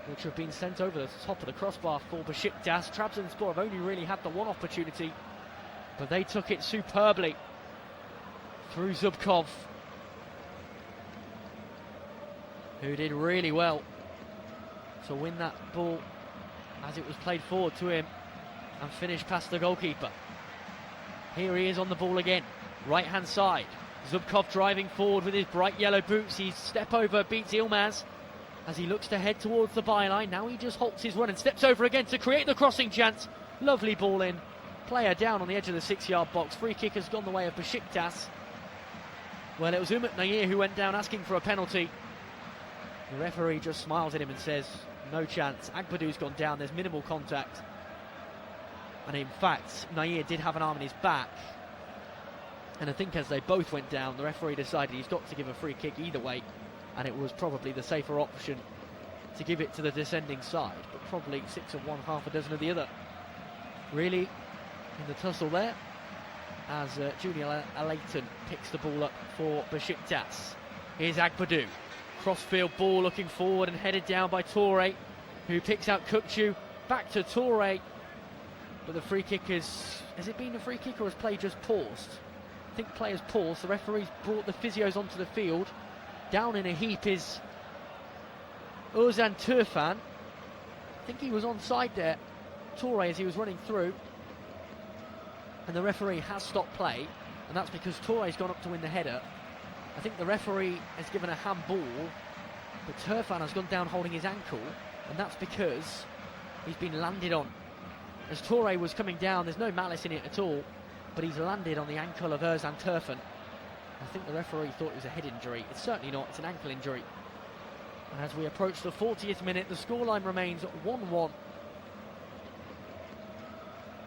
which have been sent over the top of the crossbar for Besiktas. Trabzonspor have only really had the one opportunity, but they took it superbly through Zubkov, who did really well to win that ball as it was played forward to him and finish past the goalkeeper. Here he is on the ball again, right hand side. Zubkov driving forward with his bright yellow boots. His step over beats Yilmaz as he looks to head towards the byline. Now he just halts his run and steps over again to create the crossing chance. Lovely ball in. Player down on the edge of the 6-yard box. Free kick has gone the way of Besiktas. Well, it was Umut Nayir who went down asking for a penalty. The referee just smiles at him and says, no chance. Agbadou's gone down, there's minimal contact. And in fact, Nayir did have an arm in his back. And I think as they both went down, the referee decided he's got to give a free kick either way. And it was probably the safer option to give it to the descending side. But probably 6 of one, half a dozen of the other. Really, in the tussle there, as Junior Alayton picks the ball up for Besiktas. Here's Agbadou. Crossfield ball looking forward and headed down by Toure. who picks out Kukçu, back to Toure, but the free kick has it been a free kick or has play just paused? I think play has paused. The referee's brought the physios onto the field. Down in a heap is Ozan Tufan. I think he was onside there, Toure, as he was running through, and the referee has stopped play, and that's because Toure's gone up to win the header. I think the referee has given a handball, but Tufan has gone down holding his ankle, and that's because he's been landed on. As Toure was coming down, there's no malice in it at all, but he's landed on the ankle of Ozan Tufan. I think the referee thought it was a head injury. It's certainly not, it's an ankle injury. And as we approach the 40th minute, the scoreline remains 1-1.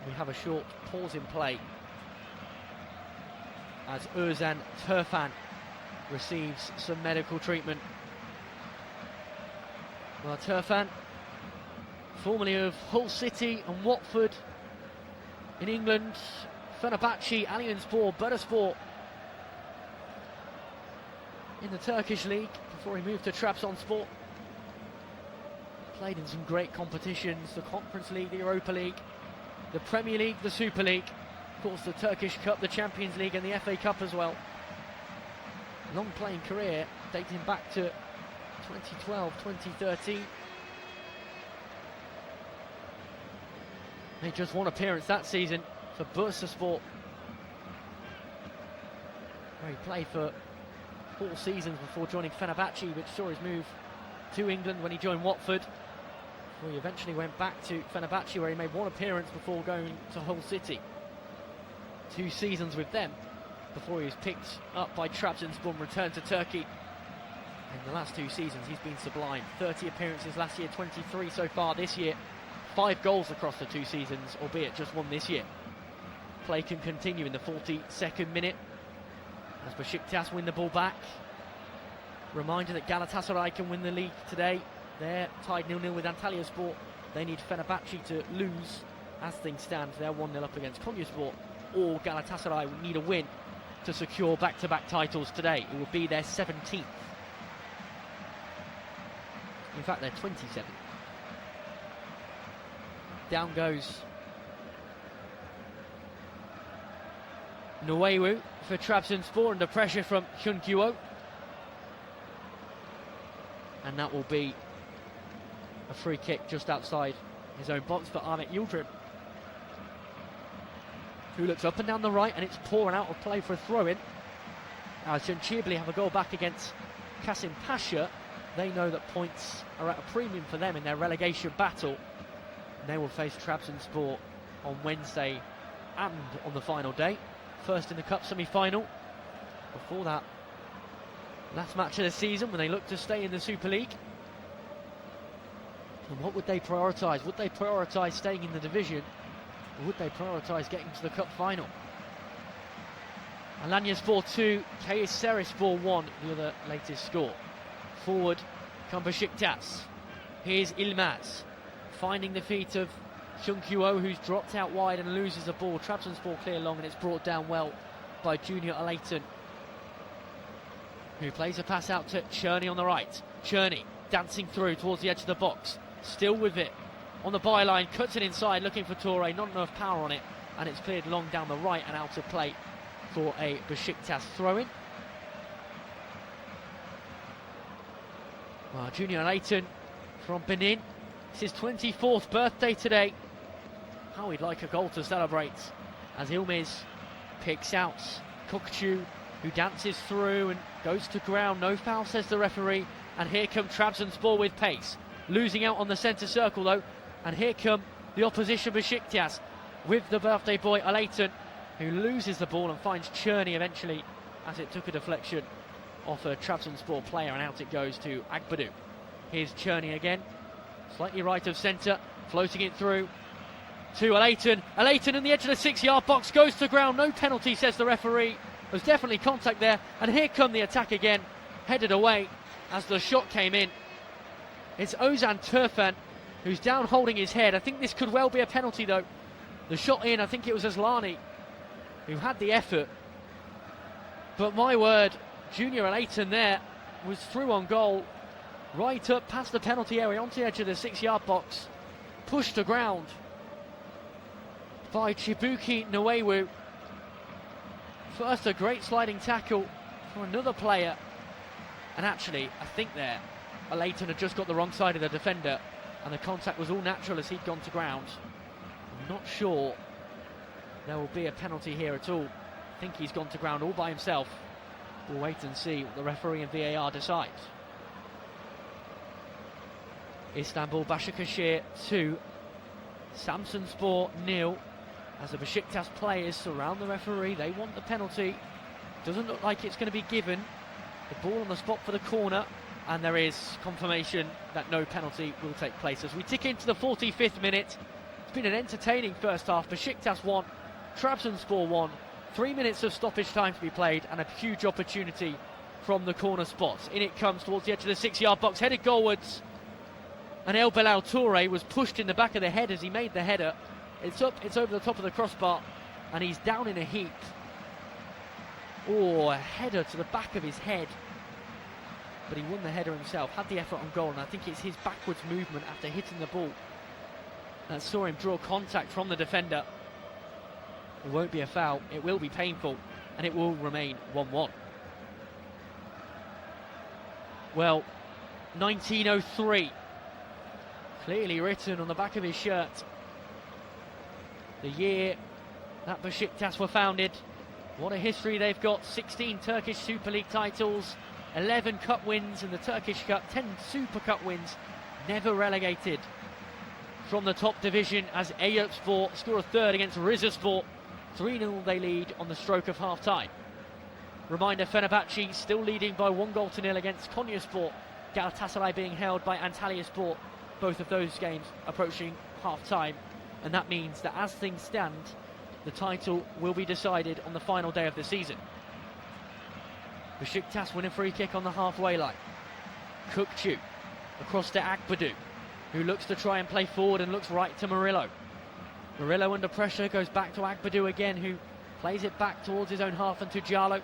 We have a short pause in play as Ozan Tufan receives some medical treatment. Well, Tufan, formerly of Hull City and Watford in England, Fenerbahce, Aliyonspor, Bursaspor in the Turkish league before he moved to Trabzonspor. Played in some great competitions, the Conference League, the Europa League, the Premier League, the Super League, of course the Turkish Cup, the Champions League and the FA Cup as well. Long playing career dating back to 2012, 2013. Made just one appearance that season for Bursaspor, where he played for 4 seasons before joining Fenerbahce, which saw his move to England when he joined Watford. Well, he eventually went back to Fenerbahce, where he made one appearance before going to Hull City. 2 seasons with them before he was picked up by Trabzonspor and returned to Turkey. In the last 2 seasons, he's been sublime. 30 appearances last year, 23 so far this year. 5 goals across the 2 seasons, albeit just 1 this year. Play can continue in the 42nd minute as Besiktas win the ball back. Reminder that Galatasaray can win the league today. They're tied 0-0 with Antalyaspor. They need Fenerbahce to lose. As things stand, they're 1-0 up against Konyaspor. Or Galatasaray would need a win to secure back-to-back titles today. It would be their 17th. In fact, they're 27th. Down goes Nuewu for Trabzonspor under pressure from Hyun-Kyo. And that will be a free kick just outside his own box for Ahmet Yildirim, who looks up and down the right, and it's pouring out of play for a throw-in. As Şençibli have a goal back against Kasim Pasha, they know that points are at a premium for them in their relegation battle. And they will face Trabzonspor on Wednesday and on the final day. First in the cup semi-final. Before that, last match of the season when they look to stay in the Super League. And what would they prioritise? Would they prioritise staying in the division, or would they prioritise getting to the cup final? Alanyaspor 2, Kayserispor 1, the other latest score. Forward come Besiktas. Here's Ilmaz, finding the feet of Hyun-Kyo, who's dropped out wide and loses the ball. Trabzonspor clear long, and it's brought down well by Junior Alayton, who plays a pass out to Czerny on the right. Czerny dancing through towards the edge of the box, still with it on the byline, cuts it inside looking for Toure, not enough power on it, and it's cleared long down the right and out of play for a Besiktas throw-in. Well, Junior Alayton from Benin, it's his 24th birthday today. How he'd like a goal to celebrate, as Ilmaz picks out Kukçu, who dances through and goes to ground. No foul, says the referee. And here come Trabzonspor with pace, losing out on the centre circle though. And here come the opposition Besiktas with the birthday boy Alayton, who loses the ball and finds Czerny eventually, as it took a deflection off a Trabzonspor player, and out it goes to Agbadu. Here's Czerny again, slightly right of centre, floating it through to Alayton. Alayton in the edge of the 6-yard box, goes to ground. No penalty, says the referee. There's definitely contact there, and here come the attack again, headed away as the shot came in. It's Ozan Tufan who's down holding his head. I think this could well be a penalty though. The shot in, I think it was Asllani who had the effort, but my word, Junior Alayton there was through on goal. right up past the penalty area onto the edge of the 6-yard box, pushed to ground by Chibuki Nwewu. First, a great sliding tackle for another player, and actually I think there Leighton had just got the wrong side of the defender and the contact was all natural as he'd gone to ground. I'm not sure there will be a penalty here at all. I think he's gone to ground all by himself. We'll wait and see what the referee and VAR decides. Istanbul Başakşehir 2, Samsunspor 0. As the Besiktas players surround the referee, they want the penalty. Doesn't look like it's going to be given. The ball on the spot for the corner, and there is confirmation that no penalty will take place. As we tick into the 45th minute, it's been an entertaining first half. Besiktas 1, Trabzonspor 1. 3 minutes of stoppage time to be played, and a huge opportunity from the corner spot. In it comes towards the edge of the 6-yard box, headed goalwards. And El Belal Touré was pushed in the back of the head as he made the header. It's up, it's over the top of the crossbar, and he's down in a heap. Oh, a header to the back of his head. But he won the header himself, had the effort on goal, and I think it's his backwards movement after hitting the ball that saw him draw contact from the defender. It won't be a foul, it will be painful, and it will remain 1-1. Well, 1903, clearly written on the back of his shirt. The year that Besiktas were founded. What a history they've got. 16 Turkish Super League titles, 11 cup wins in the Turkish Cup, 10 Super Cup wins, never relegated from the top division as Eyüpspor score a third against Rizespor. 3-0 they lead on the stroke of half-time. Reminder, Fenerbahce still leading by 1-0 against Konyaspor. Galatasaray being held by Antalyaspor. Both of those games approaching half-time. And that means that as things stand, the title will be decided on the final day of the season. Besiktas win a free kick on the halfway line. Kukçu across to Agbadu, who looks to try and play forward and looks right to Murillo. Murillo under pressure, goes back to Agbadu again, who plays it back towards his own half and to Jallo.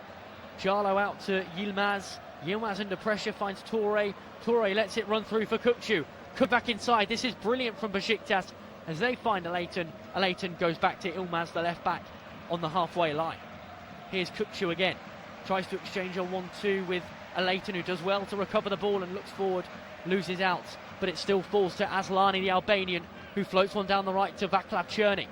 Jallo out to Yilmaz. Yilmaz under pressure, finds Touré. Touré lets it run through for Kukçu. Could back inside. This is brilliant from Besiktas as they find Leighton. Leighton goes back to Yilmaz, the left back, on the halfway line. Here's Kukçu again. Tries to exchange a 1-2 with Leighton, who does well to recover the ball and looks forward, loses out, but it still falls to Aslani, the Albanian, who floats one down the right to Vaclav Černý.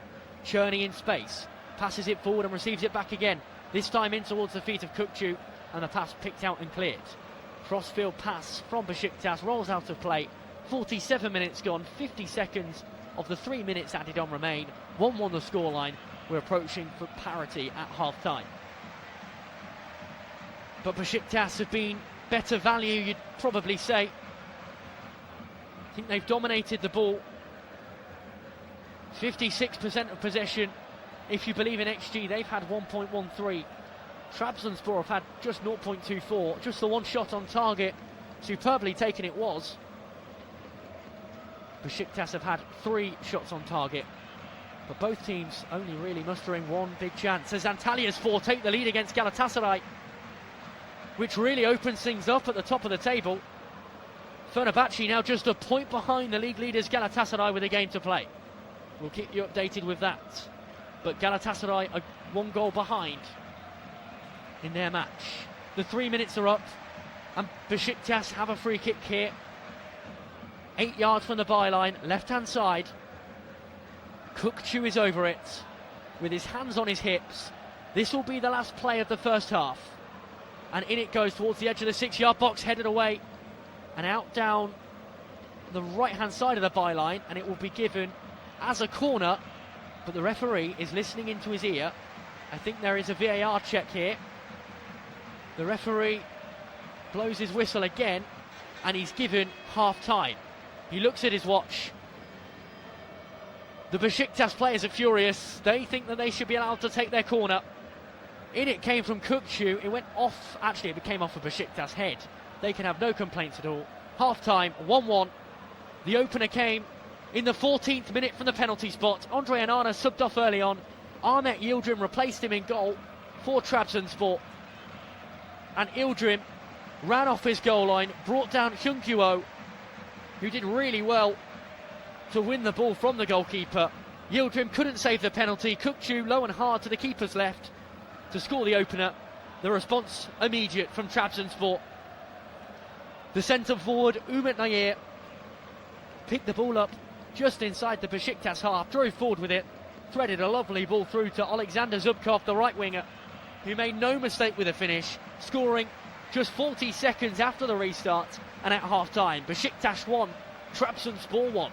Černý in space, passes it forward and receives it back again, this time in towards the feet of Kukçu, and the pass picked out and cleared. Crossfield pass from Besiktas, rolls out of play. 47 minutes gone, 50 seconds of the 3 minutes added on remain. 1-1 the scoreline. We're approaching for parity at half-time. But Besiktas have been better value, you'd probably say. I think they've dominated the ball. 56% of possession. If you believe in XG, they've had 1.13. Trabzonspor have had just 0.24. Just the one shot on target. Superbly taken it was. Besiktas have had 3 shots on target. But both teams only really mustering one big chance as Antalyaspor take the lead against Galatasaray, which really opens things up at the top of the table. Fenerbahce now just a point behind the league leaders Galatasaray with a game to play. We'll keep you updated with that. But Galatasaray are 1 goal behind in their match. The 3 minutes are up and Besiktas have a free kick here. 8 yards from the byline, left-hand side. Kukçu is over it with his hands on his hips. This will be the last play of the first half. And in it goes towards the edge of the 6-yard box, headed away and out down the right-hand side of the byline, and it will be given as a corner, but the referee is listening into his ear. I think there is a VAR check here. The referee blows his whistle again, and he's given half-time. He looks at his watch. The Besiktas players are furious. They think that they should be allowed to take their corner. In it came from Kukçu. It went off, actually it came off of Besiktas' head. They can have no complaints at all. Half-time, 1-1. The opener came in the 14th minute from the penalty spot. Andre Onana subbed off early on. Ahmet Yildirim replaced him in goal for Trabzonspor. And Yildirim ran off his goal line, brought down Hyun-Kyo, who did really well to win the ball from the goalkeeper. Yildirim couldn't save the penalty. Kukçu low and hard to the keeper's left to score the opener. The response immediate from Trabzonspor. The centre forward, Umut Nayir, picked the ball up just inside the Besiktas half, drove forward with it, threaded a lovely ball through to Alexander Zubkov, the right winger, who made no mistake with the finish, scoring just 40 seconds after the restart and at half-time. Besiktas 1, Trabzonspor 1.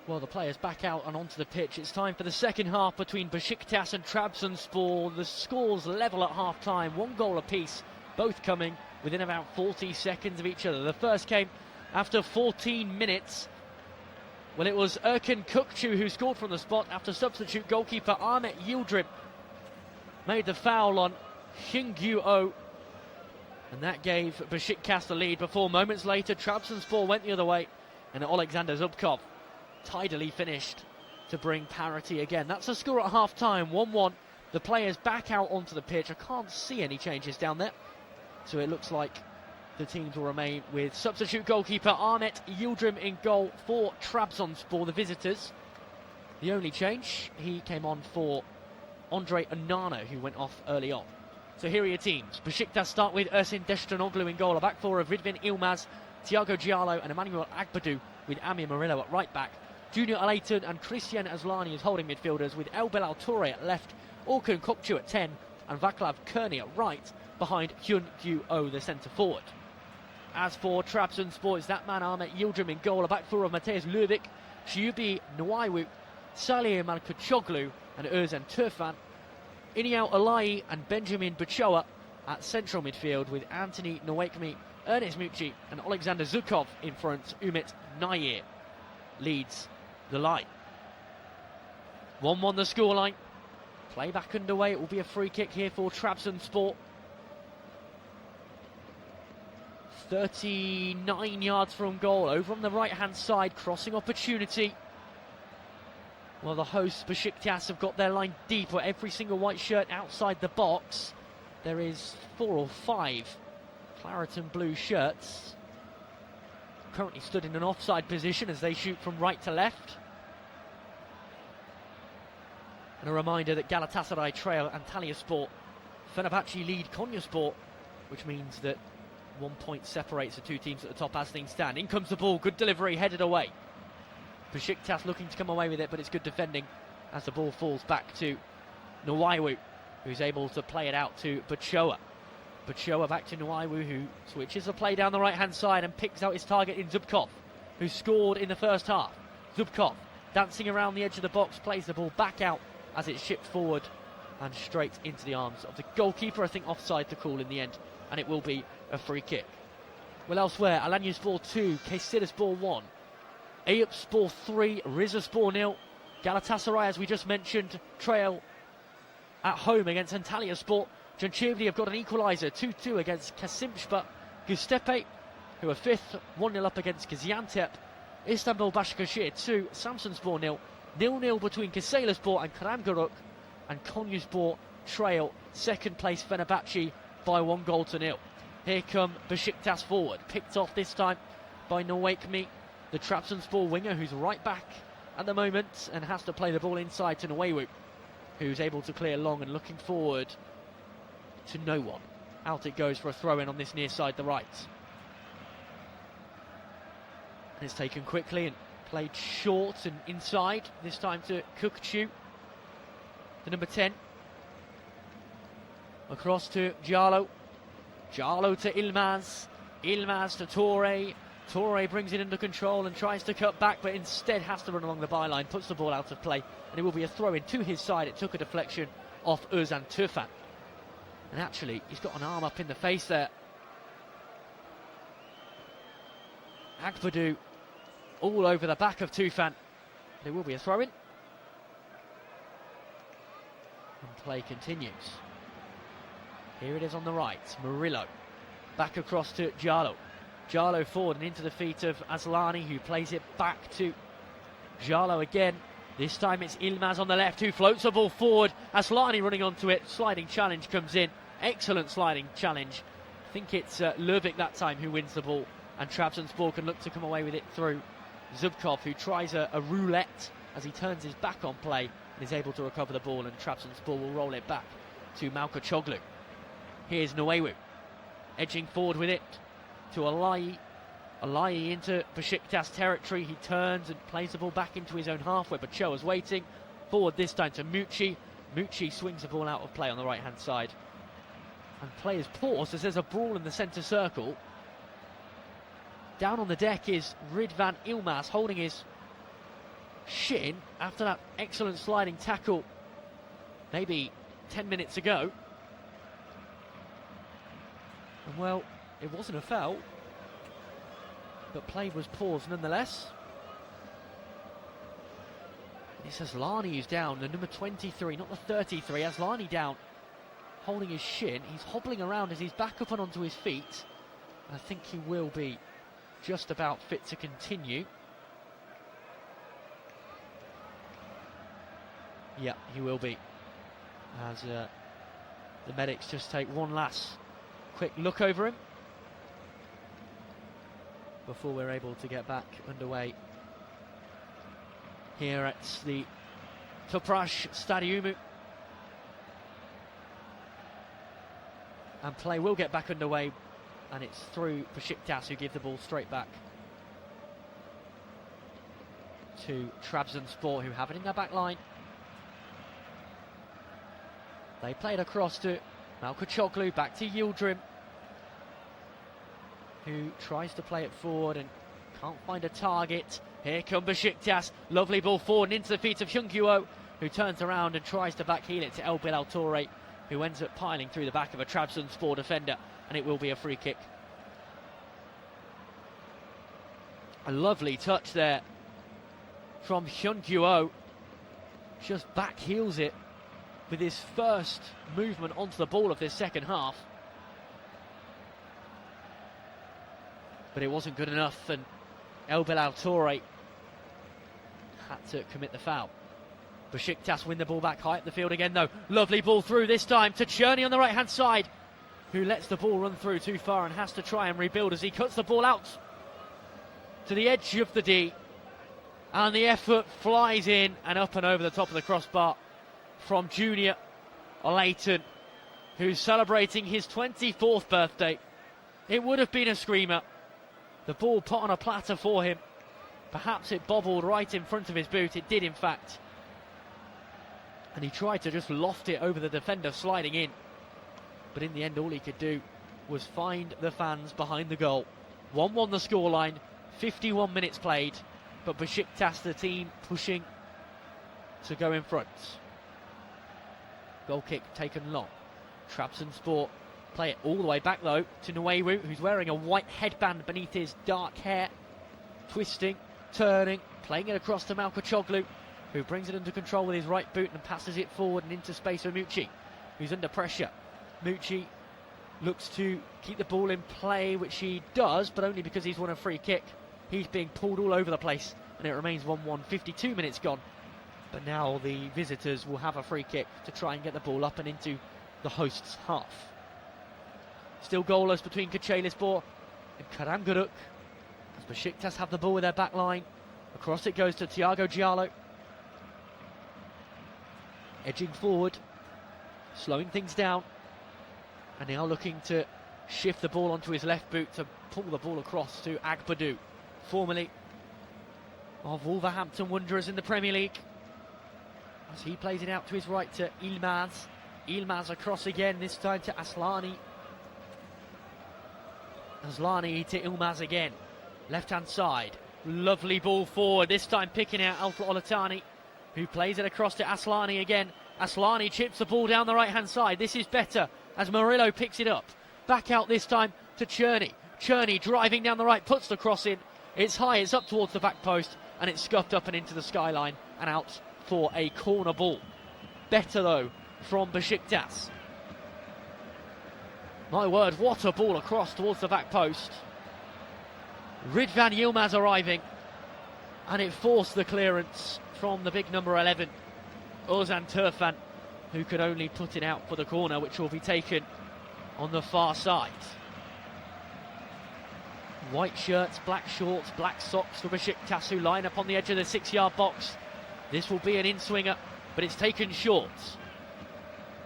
Well, the players back out and onto the pitch. It's time for the second half between Besiktas and Trabzonspor. The scores level at half-time, 1 goal apiece, both coming within about 40 seconds of each other. The first came after 14 minutes. Well, it was Erkin Kukçu who scored from the spot after substitute goalkeeper Ahmet Yildirim made the foul on Hingyu-Oh, and that gave Besiktas the lead before moments later Trabzonspor went the other way and Alexander Zubkov tidily finished to bring parity again. That's the score at half-time, 1-1. The players back out onto the pitch. I can't see any changes down there, so it looks like the teams will remain with substitute goalkeeper Ahmet Yildirim in goal for Trabzonspor, the visitors. The only change, he came on for Andre Onana, who went off early on. So here are your teams. Besiktas start with Ersin Destanoğlu in goal. A back four of Ridvan Yılmaz, Thiago Diallo and Emmanuel Agbadou, with Amir Murillo at right back. Junior Alaytun and Christian Aslani as holding midfielders, with El Bilal Touré at left, Orkun Kokcu at 10 and Vaclav Kearney at right, behind Hingyu-Oh, the centre forward. As for Trabzonspor, it's that man Ahmet Yildirim in goal. A back four of Mateusz Lubik, Şiubi Nwaiwu, Salih Malkachoglu and Özcan Tufan. Iniao Alayi and Benjamin Bachoa at central midfield, with Anthony Nwekmi, Ernest Mucci and Alexander Zubkov in front. Umit Nayir leads the line. 1-1 the scoreline. Play back underway. It will be a free kick here for Trabzonspor. 39 yards from goal, over on the right-hand side, crossing opportunity. Well, the hosts, Besiktas, have got their line deep with every single white shirt outside the box. There is 4 or 5 claret and blue shirts currently stood in an offside position as they shoot from right to left. And a reminder that Galatasaray trail Antalyaspor, Fenerbahce lead Konyaspor, which means that 1 point separates the two teams at the top as things stand. In comes the ball, good delivery, headed away. Besiktas looking to come away with it, but it's good defending as the ball falls back to Nwaiwu, who's able to play it out to Bachoa. Bachoa back to Nwaiwu, who switches the play down the right-hand side and picks out his target in Zubkov, who scored in the first half. Zubkov dancing around the edge of the box, plays the ball back out as it's shipped forward and straight into the arms of the goalkeeper. I think offside to call in the end, and it will be a free kick. Well, elsewhere, Alanyaspor 2, Kayserispor 1, Eyüpspor 3, Rizespor 0. Galatasaray, as we just mentioned, trail at home against Antalyaspor. Cancevri have got an equaliser, 2-2 against Kasimshpa. Göztepe, who are 5th, 1-0 up against Gaziantep. Istanbul Başakşehir 2, Samsunspor 0. 0-0 between Kayserispor and Karagümrük, and Konyaspor trail second place Fenerbahce by 1-0. Here come Besiktas forward, picked off this time by Nwekmi, the Trabzonspor winger, who's right back at the moment and has to play the ball inside to Nwaiwu, who's able to clear long and looking forward to no one. Out it goes for a throw-in on this near side, the right. And it's taken quickly and played short and inside, this time to Kukçu, the number 10. Across to Diallo. Diallo to Yılmaz. Yılmaz to Touré. Touré brings it under control and tries to cut back, but instead has to run along the byline, puts the ball out of play, and it will be a throw-in to his side. It took a deflection off Özcan Tufan. And actually, he's got an arm up in the face there. Agbadou all over the back of Tufan. There will be a throw-in. And play continues. Here it is on the right. Murillo back across to Diallo. Diallo forward and into the feet of Aslani, who plays it back to Diallo again. This time it's Yılmaz on the left, who floats the ball forward. Aslani running onto it. Sliding challenge comes in. Excellent sliding challenge. I think it's Lubik that time who wins the ball, and Trabzonspor can look to come away with it through Zubkov, who tries a roulette as he turns his back on play and is able to recover the ball, and Trabzonspor will roll it back to Malkachoglu. Here's Nwaiwu edging forward with it to Alayi. Alayi into Besiktas territory. He turns and plays the ball back into his own half where Bachoa's waiting. Forward this time to Mucci. Mucci swings the ball out of play on the right hand side. And players pause as there's a brawl in the centre circle. Down on the deck is Ridvan Yılmaz holding his shin after that excellent sliding tackle maybe 10 minutes ago. And well, it wasn't a foul, but play was paused nonetheless. It's Asllani who's down, the number 23, not the 33. Asllani down, holding his shin. He's hobbling around as he's back up and onto his feet. I think he will be just about fit to continue. Yeah, he will be. As the medics just take one last quick look over him before we're able to get back underway here at the Topraz Stadium. And play will get back underway, and it's through Besiktas, who give the ball straight back to Trabzonspor, who have it in their back line. They played across to Malkoçoglu, back to Yildirim, who tries to play it forward and can't find a target. Here come Besiktas, lovely ball forward and into the feet of Hyunguo, who turns around and tries to backheel it to El Bilal Toure, who ends up piling through the back of a Trabzonspor defender, and it will be a free kick. A lovely touch there from Hyunguo, just backheels it with his first movement onto the ball of this second half. But it wasn't good enough, and El Bilal Toure had to commit the foul. Besiktas win the ball back high up the field again though. Lovely ball through this time to Czerny on the right hand side, who lets the ball run through too far and has to try and rebuild as he cuts the ball out to the edge of the D. And the effort flies in and up and over the top of the crossbar from Junior Leighton, who's celebrating his 24th birthday. It would have been a screamer. The ball put on a platter for him. Perhaps it bobbled right in front of his boot. It did, in fact. And he tried to just loft it over the defender sliding in. But in the end, all he could do was find the fans behind the goal. 1-1 the scoreline, 51 minutes played. But Besiktas, the team, pushing to go in front. Goal kick taken long. Trabzonspor play it all the way back though to Nueru, who's wearing a white headband beneath his dark hair. Twisting, turning, playing it across to Malkoçoglu, who brings it under control with his right boot and passes it forward and into space for Mucci, who's under pressure. Mucci looks to keep the ball in play, which he does, but only because he's won a free kick. He's being pulled all over the place, and it remains 1-1, 52 minutes gone. But now the visitors will have a free kick to try and get the ball up and into the hosts' half. Still goalless between Kocaelispor and Karagümrük, as Besiktas have the ball with their back line. Across it goes to Thiago Giallo. Edging forward, slowing things down, and now looking to shift the ball onto his left boot to pull the ball across to Agbadou, formerly of Wolverhampton Wanderers in the Premier League, as he plays it out to his right to Yilmaz. Yilmaz across again, this time to Asllani. Asllani to Yilmaz again, left hand side, lovely ball forward, this time picking out Al-Olatani, who plays it across to Asllani again. Asllani chips the ball down the right hand side. This is better as Murillo picks it up, back out this time to Czerny. Czerny driving down the right, puts the cross in. It's high, it's up towards the back post, and it's scuffed up and into the skyline and out for a corner ball. Better though from Besiktas. My word, what a ball across towards the back post. Ridvan Yilmaz arriving, and it forced the clearance from the big number 11, Ozan Tufan, who could only put it out for the corner, which will be taken on the far side. White shirts, black shorts, black socks for Besiktas, who line up on the edge of the 6-yard box. This will be an in-swinger, but it's taken short.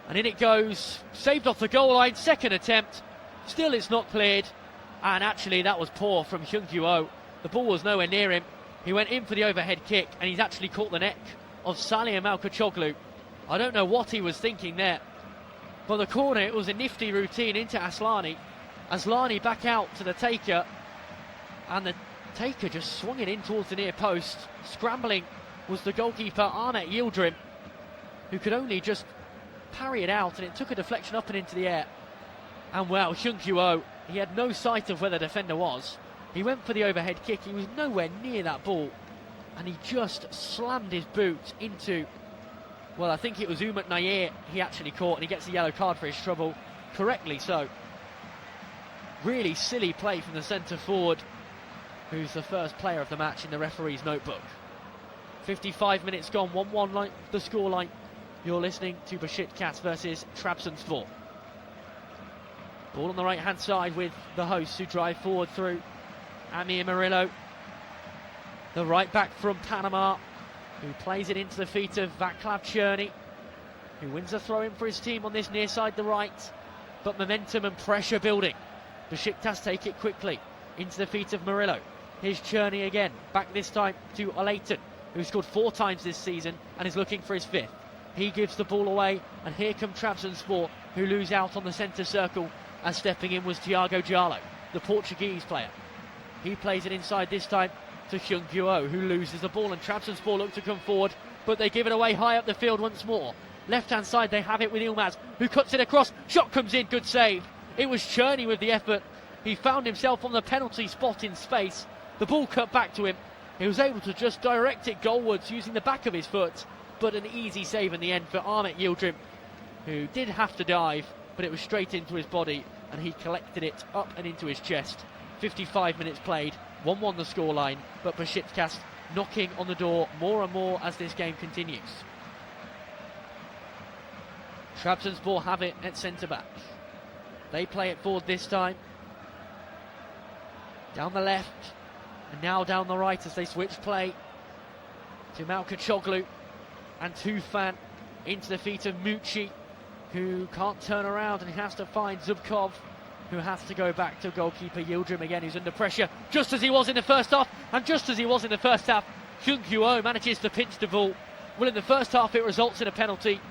And in it goes, saved off the goal line, second attempt. Still it's not cleared, and actually that was poor from Hyunguo. The ball was nowhere near him. He went in for the overhead kick, and he's actually caught the neck of Salih Malkoçoglu. I don't know what he was thinking there. But the corner, it was a nifty routine into Asllani. Asllani back out to the taker, and the taker just swung it in towards the near post, scrambling was the goalkeeper Ahmet Yildirim, who could only just parry it out, and it took a deflection up and into the air. And well, Hyun-kyu, he had no sight of where the defender was. He went for the overhead kick, he was nowhere near that ball, and he just slammed his boot into, well, I think it was Umut Nair he actually caught, and he gets a yellow card for his trouble, correctly so. Really silly play from the centre forward, who's the first player of the match in the referee's notebook. 55 minutes gone, 1-1 the scoreline. You're listening to Besiktas versus Trabzonspor. Ball on the right hand side with the hosts, who drive forward through Amir Murillo, the right back from Panama, who plays it into the feet of Vaclav Černý, who wins a throw in for his team on this near side, the right, but momentum and pressure building. Besiktas take it quickly into the feet of Murillo. Here's Černý again, back this time to Alayton, who scored 4 times this season and is looking for his 5th. He gives the ball away, and here come Trabzonspor, who lose out on the centre circle, as stepping in was Thiago Jallo, the Portuguese player. He plays it inside this time to Hyun-kyu, who loses the ball, and Trabzonspor look to come forward, but they give it away high up the field once more. Left-hand side they have it with Yilmaz, who cuts it across. Shot comes in, good save. It was Černý with the effort. He found himself on the penalty spot in space. The ball cut back to him. He was able to just direct it goalwards using the back of his foot, but an easy save in the end for Ahmet Yildirim, who did have to dive, but it was straight into his body, and he collected it up and into his chest. 55 minutes played, 1-1 the scoreline, but Besiktas knocking on the door more and more as this game continues. Trabzonspor have it at centre-back. They play it forward this time. Down the left, and now down the right as they switch play to Malkachoglu and Tufan into the feet of Mucci, who can't turn around, and he has to find Zubkov, who has to go back to goalkeeper Yildirim again, who's under pressure, just as he was in the first half, and just as he was in the first half, Hyun-kyu manages to pinch the ball. Well, in the first half it results in a penalty.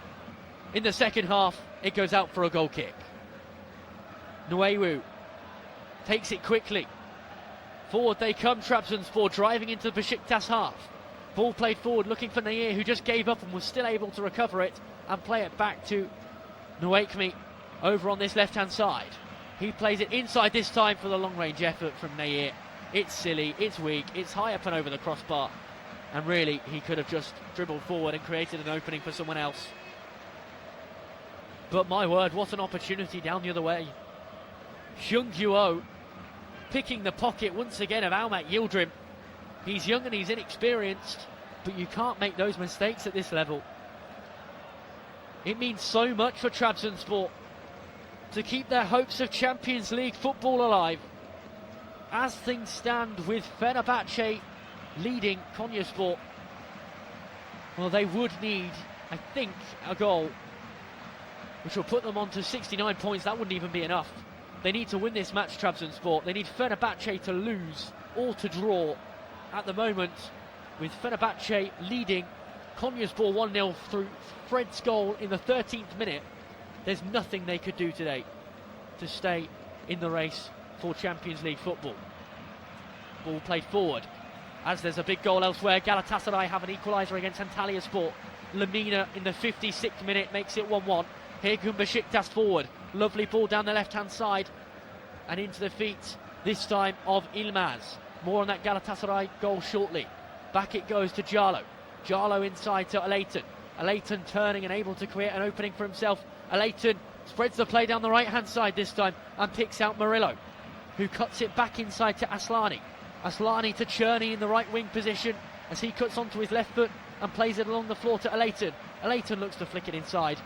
In the second half, it goes out for a goal kick. Nuewu takes it quickly. Forward they come, Trabzonspor driving into the Besiktas half. Ball played forward, looking for Nair, who just gave up and was still able to recover it and play it back to Nuekmi over on this left-hand side. He plays it inside this time for the long-range effort from Nair. It's silly, it's weak, it's high up and over the crossbar, and really he could have just dribbled forward and created an opening for someone else. But my word, what an opportunity down the other way. Hyun-kyu picking the pocket once again of Ahmet Yildirim. He's young and he's inexperienced, but you can't make those mistakes at this level. It means so much for Trabzonspor to keep their hopes of Champions League football alive. As things stand with Fenerbahce leading Konyaspor, well, they would need, I think, a goal, which will put them on to 69 points. That wouldn't even be enough. They need to win this match, Trabzonspor. They need Fenerbahce to lose or to draw. At the moment, with Fenerbahce leading Konyaspor 1-0 through Fred's goal in the 13th minute, there's nothing they could do today to stay in the race for Champions League football. Ball played forward as there's a big goal elsewhere. Galatasaray have an equaliser against Antalyaspor. Lemina in the 56th minute makes it 1-1. Here comes Besiktas forward. Lovely ball down the left-hand side and into the feet, this time of Yilmaz. More on that Galatasaray goal shortly. Back it goes to Jallo. Jallo inside to Alayton. Alayton turning and able to create an opening for himself. Alayton spreads the play down the right-hand side this time and picks out Murillo, who cuts it back inside to Aslani. Aslani to Černý in the right wing position as he cuts onto his left foot and plays it along the floor to Alayton. Alayton looks to flick it inside.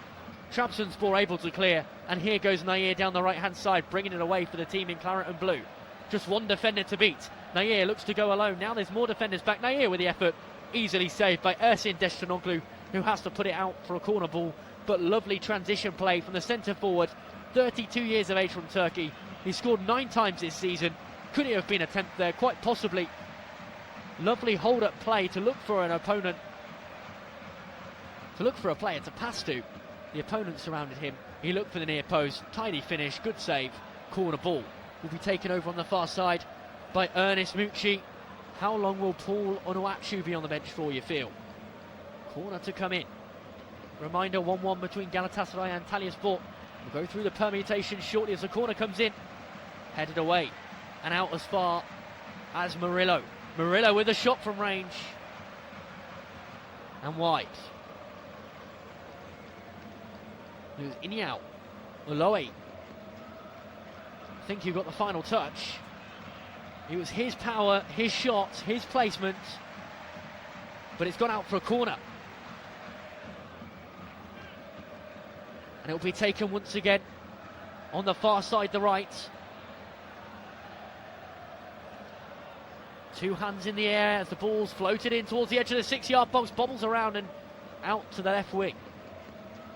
Trabzonspor able to clear, and here goes Nair down the right-hand side, bringing it away for the team in claret and blue. Just one defender to beat. Nair looks to go alone. Now there's more defenders back. Nair with the effort, easily saved by Ersin Destanoğlu, who has to put it out for a corner ball. But lovely transition play from the centre forward, 32 years of age from Turkey. He scored 9 times this season. Could it have been an attempt there? Quite possibly. Lovely hold-up play to look for an opponent, to look for a player to pass to. The opponent surrounded him. He looked for the near post. Tidy finish, good save. Corner ball will be taken over on the far side by Ernest Mucci. How long will Paul Onuachu be on the bench for, you feel? Corner to come in. Reminder, 1-1 between Galatasaray and Antalyaspor. We'll go through the permutation shortly as the corner comes in. Headed away and out as far as Murillo. Murillo with a shot from range. And wide. It was Inyao. Oloe. I think he got the final touch. It was his power, his shot, his placement. But it's gone out for a corner. And it'll be taken once again on the far side, the right. Two hands in the air as the ball's floated in towards the edge of the 6-yard box, bobbles around and out to the left wing.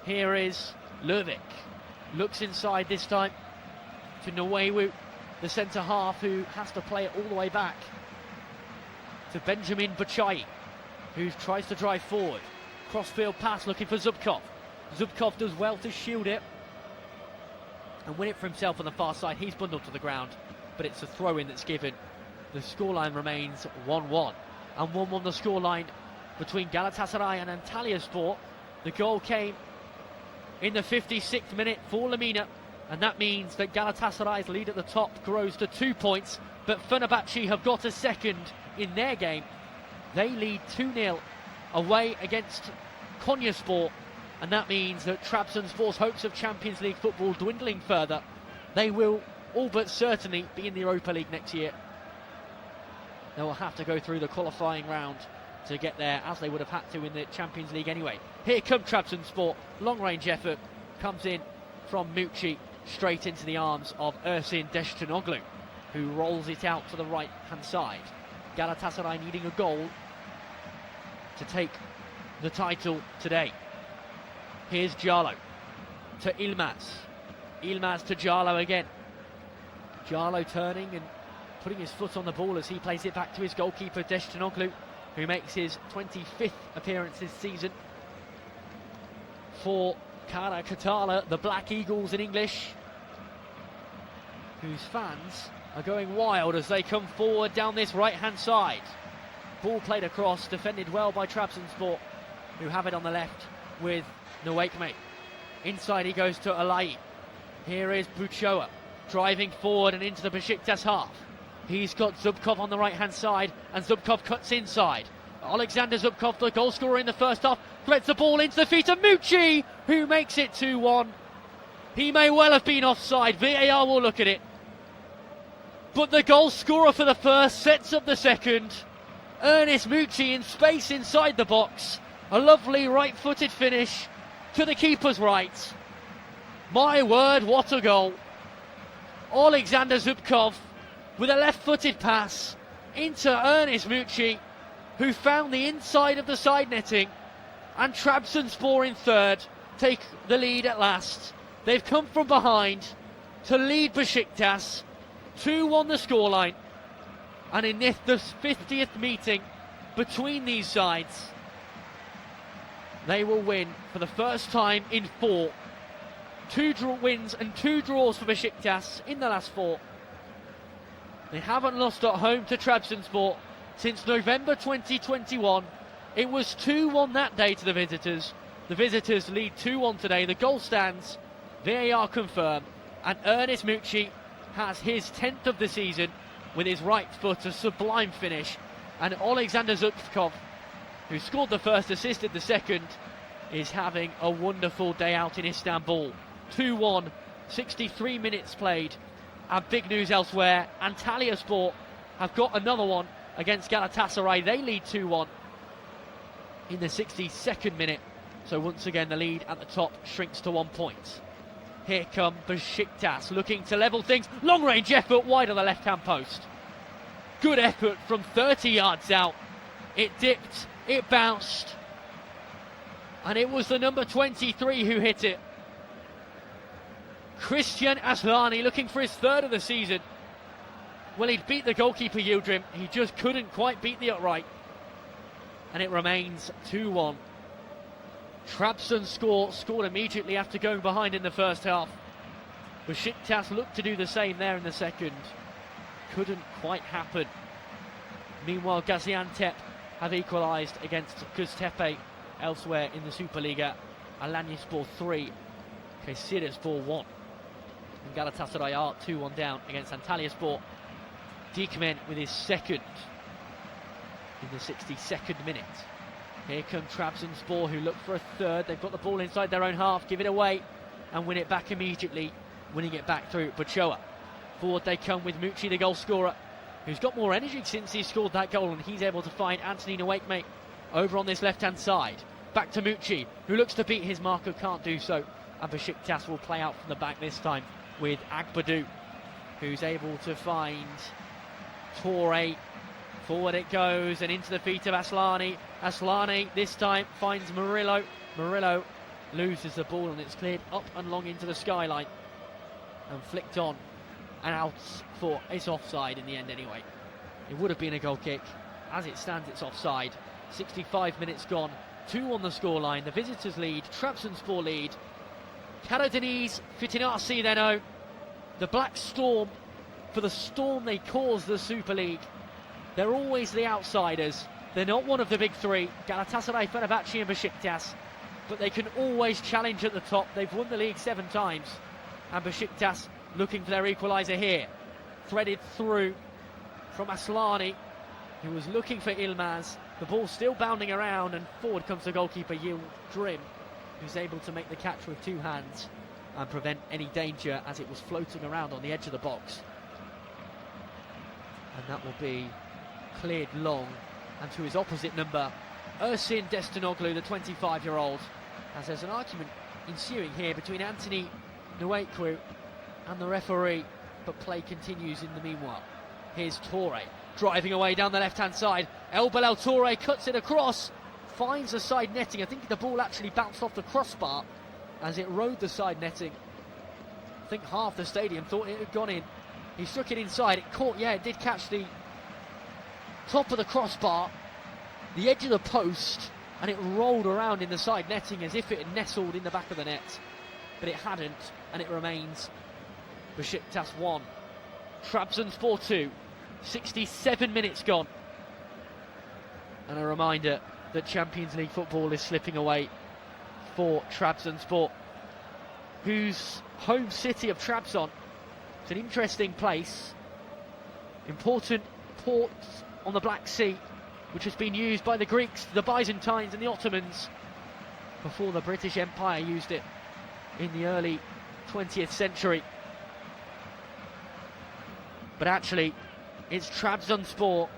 Here is Lurvik. Looks inside this time to Nwewu, the centre half, who has to play it all the way back to Benjamin Bachai, who tries to drive forward. Crossfield pass looking for Zubkov. Zubkov does well to shield it and win it for himself on the far side. He's bundled to the ground, but it's a throw-in that's given. The scoreline remains 1-1. And 1-1 the scoreline between Galatasaray and Antalyaspor. The goal came in the 56th minute for Lamina, and that means that Galatasaray's lead at the top grows to 2 points, but Fenerbahce have got a second in their game. They lead 2-0 away against Konyaspor, and that means that Trabzonspor's hopes of Champions League football dwindling further. They will all but certainly be in the Europa League next year. They will have to go through the qualifying round to get there, as they would have had to in the Champions League anyway. Here come Trabzonspor, long-range effort, comes in from Mucci, straight into the arms of Ersin Deshtanoglu, who rolls it out to the right-hand side. Galatasaray needing a goal to take the title today. Here's Jallo to Ilmaz. Ilmaz to Jallo again. Jallo turning and putting his foot on the ball as he plays it back to his goalkeeper Deshtanoglu, who makes his 25th appearance this season for Kara Katala, the Black Eagles in English, whose fans are going wild as they come forward down this right-hand side. Ball played across, defended well by Trabzonspor, who have it on the left with Nwekme. Inside he goes to Alai. Here is Buchoa driving forward and into the Besiktas half. He's got Zubkov on the right-hand side, and Zubkov cuts inside. Alexander Zubkov, the goal scorer in the first half, threads the ball into the feet of Mucci, who makes it 2-1. He may well have been offside. VAR will look at it. But the goal scorer for the first sets up the second. Ernest Mucci in space inside the box. A lovely right-footed finish to the keeper's right. My word, what a goal. Alexander Zubkov with a left-footed pass into Ernest Mucci, who found the inside of the side netting, and Trabzonspor in third take the lead at last. They've come from behind to lead Besiktas. 2-1 the scoreline, and in this, the 50th meeting between these sides, they will win for the first time in 4. 2 wins and 2 draws for Besiktas in the last 4. They haven't lost at home to Trabzonspor since November 2021. It was 2-1 that day to the visitors. The visitors lead 2-1 today. The goal stands, VAR confirm, and Ernest Mucci has his 10th of the season with his right foot, a sublime finish. And Alexander Zubkov, who scored the first, assisted the second, is having a wonderful day out in Istanbul. 2-1, 63 minutes played. And big news elsewhere, Antalyaspor have got another one against Galatasaray. They lead 2-1 in the 62nd minute. So once again the lead at the top shrinks to 1 point. Here come Besiktas looking to level things. Long range effort wide of the left hand post. Good effort from 30 yards out. It dipped, it bounced, and it was the number 23 who hit it. Christian Aslani looking for his third of the season. Well, he'd beat the goalkeeper Yildirim, he just couldn't quite beat the upright. And it remains 2-1. Trabzon scored immediately after going behind in the first half. Besiktas looked to do the same there in the second. Couldn't quite happen. Meanwhile, Gaziantep have equalised against Göztepe elsewhere in the Superliga. Alanyaspor 3, Kayserispor 1. And Galatasaray are 2-1 down against Antalyaspor. Dikmen with his second in the 62nd minute. Here come Trabzonspor, who look for a third. They've got the ball inside their own half, give it away and win it back immediately, winning it back through Bachoa. Forward they come with Mucci, the goal scorer, who's got more energy since he scored that goal, and he's able to find Anthony Nwekme over on this left-hand side. Back to Mucci, who looks to beat his marker, can't do so, and Besiktas will play out from the back this time with Agbadou, who's able to find Toure. Forward it goes, and into the feet of Aslani. Aslani this time finds Murillo. Murillo loses the ball, and it's cleared up and long into the skyline and flicked on and out for, it's offside in the end anyway. It would have been a goal kick. As it stands, it's offside. 65 minutes gone, 2 on the scoreline. The visitors lead, Trabzonspor lead. Karadeniz Fitinasi then own the Black Storm for the storm they cause the Super League. They're always the outsiders. They're not one of the big three, Galatasaray, Fenerbahce and Besiktas, but they can always challenge at the top. They've won the league 7 times, and Besiktas looking for their equaliser here. Threaded through from Aslani, who was looking for Ilmaz. The ball still bounding around, and forward comes the goalkeeper Yildirim, who's able to make the catch with 2 hands and prevent any danger as it was floating around on the edge of the box. And that will be cleared long, and to his opposite number, Ersin Destinoglu, the 25-year-old, as there's an argument ensuing here between Anthony Nwekwe and the referee, but play continues in the meanwhile. Here's Toure, driving away down the left-hand side. El Belal Toure cuts it across, finds the side netting. I think the ball actually bounced off the crossbar as it rode the side netting. I think half the stadium thought it had gone in. He struck it inside, it caught, yeah, it did catch the top of the crossbar, the edge of the post, and it rolled around in the side netting as if it had nestled in the back of the net, but it hadn't, and it remains Besiktas 1, Trabzonspor 2. 67 minutes gone, and a reminder that Champions League football is slipping away for Trabzonspor, whose home city of Trabzon, it's an interesting place, important port on the Black Sea, which has been used by the Greeks, the Byzantines and the Ottomans before the British Empire used it in the early 20th century. But actually, it's Trabzonspor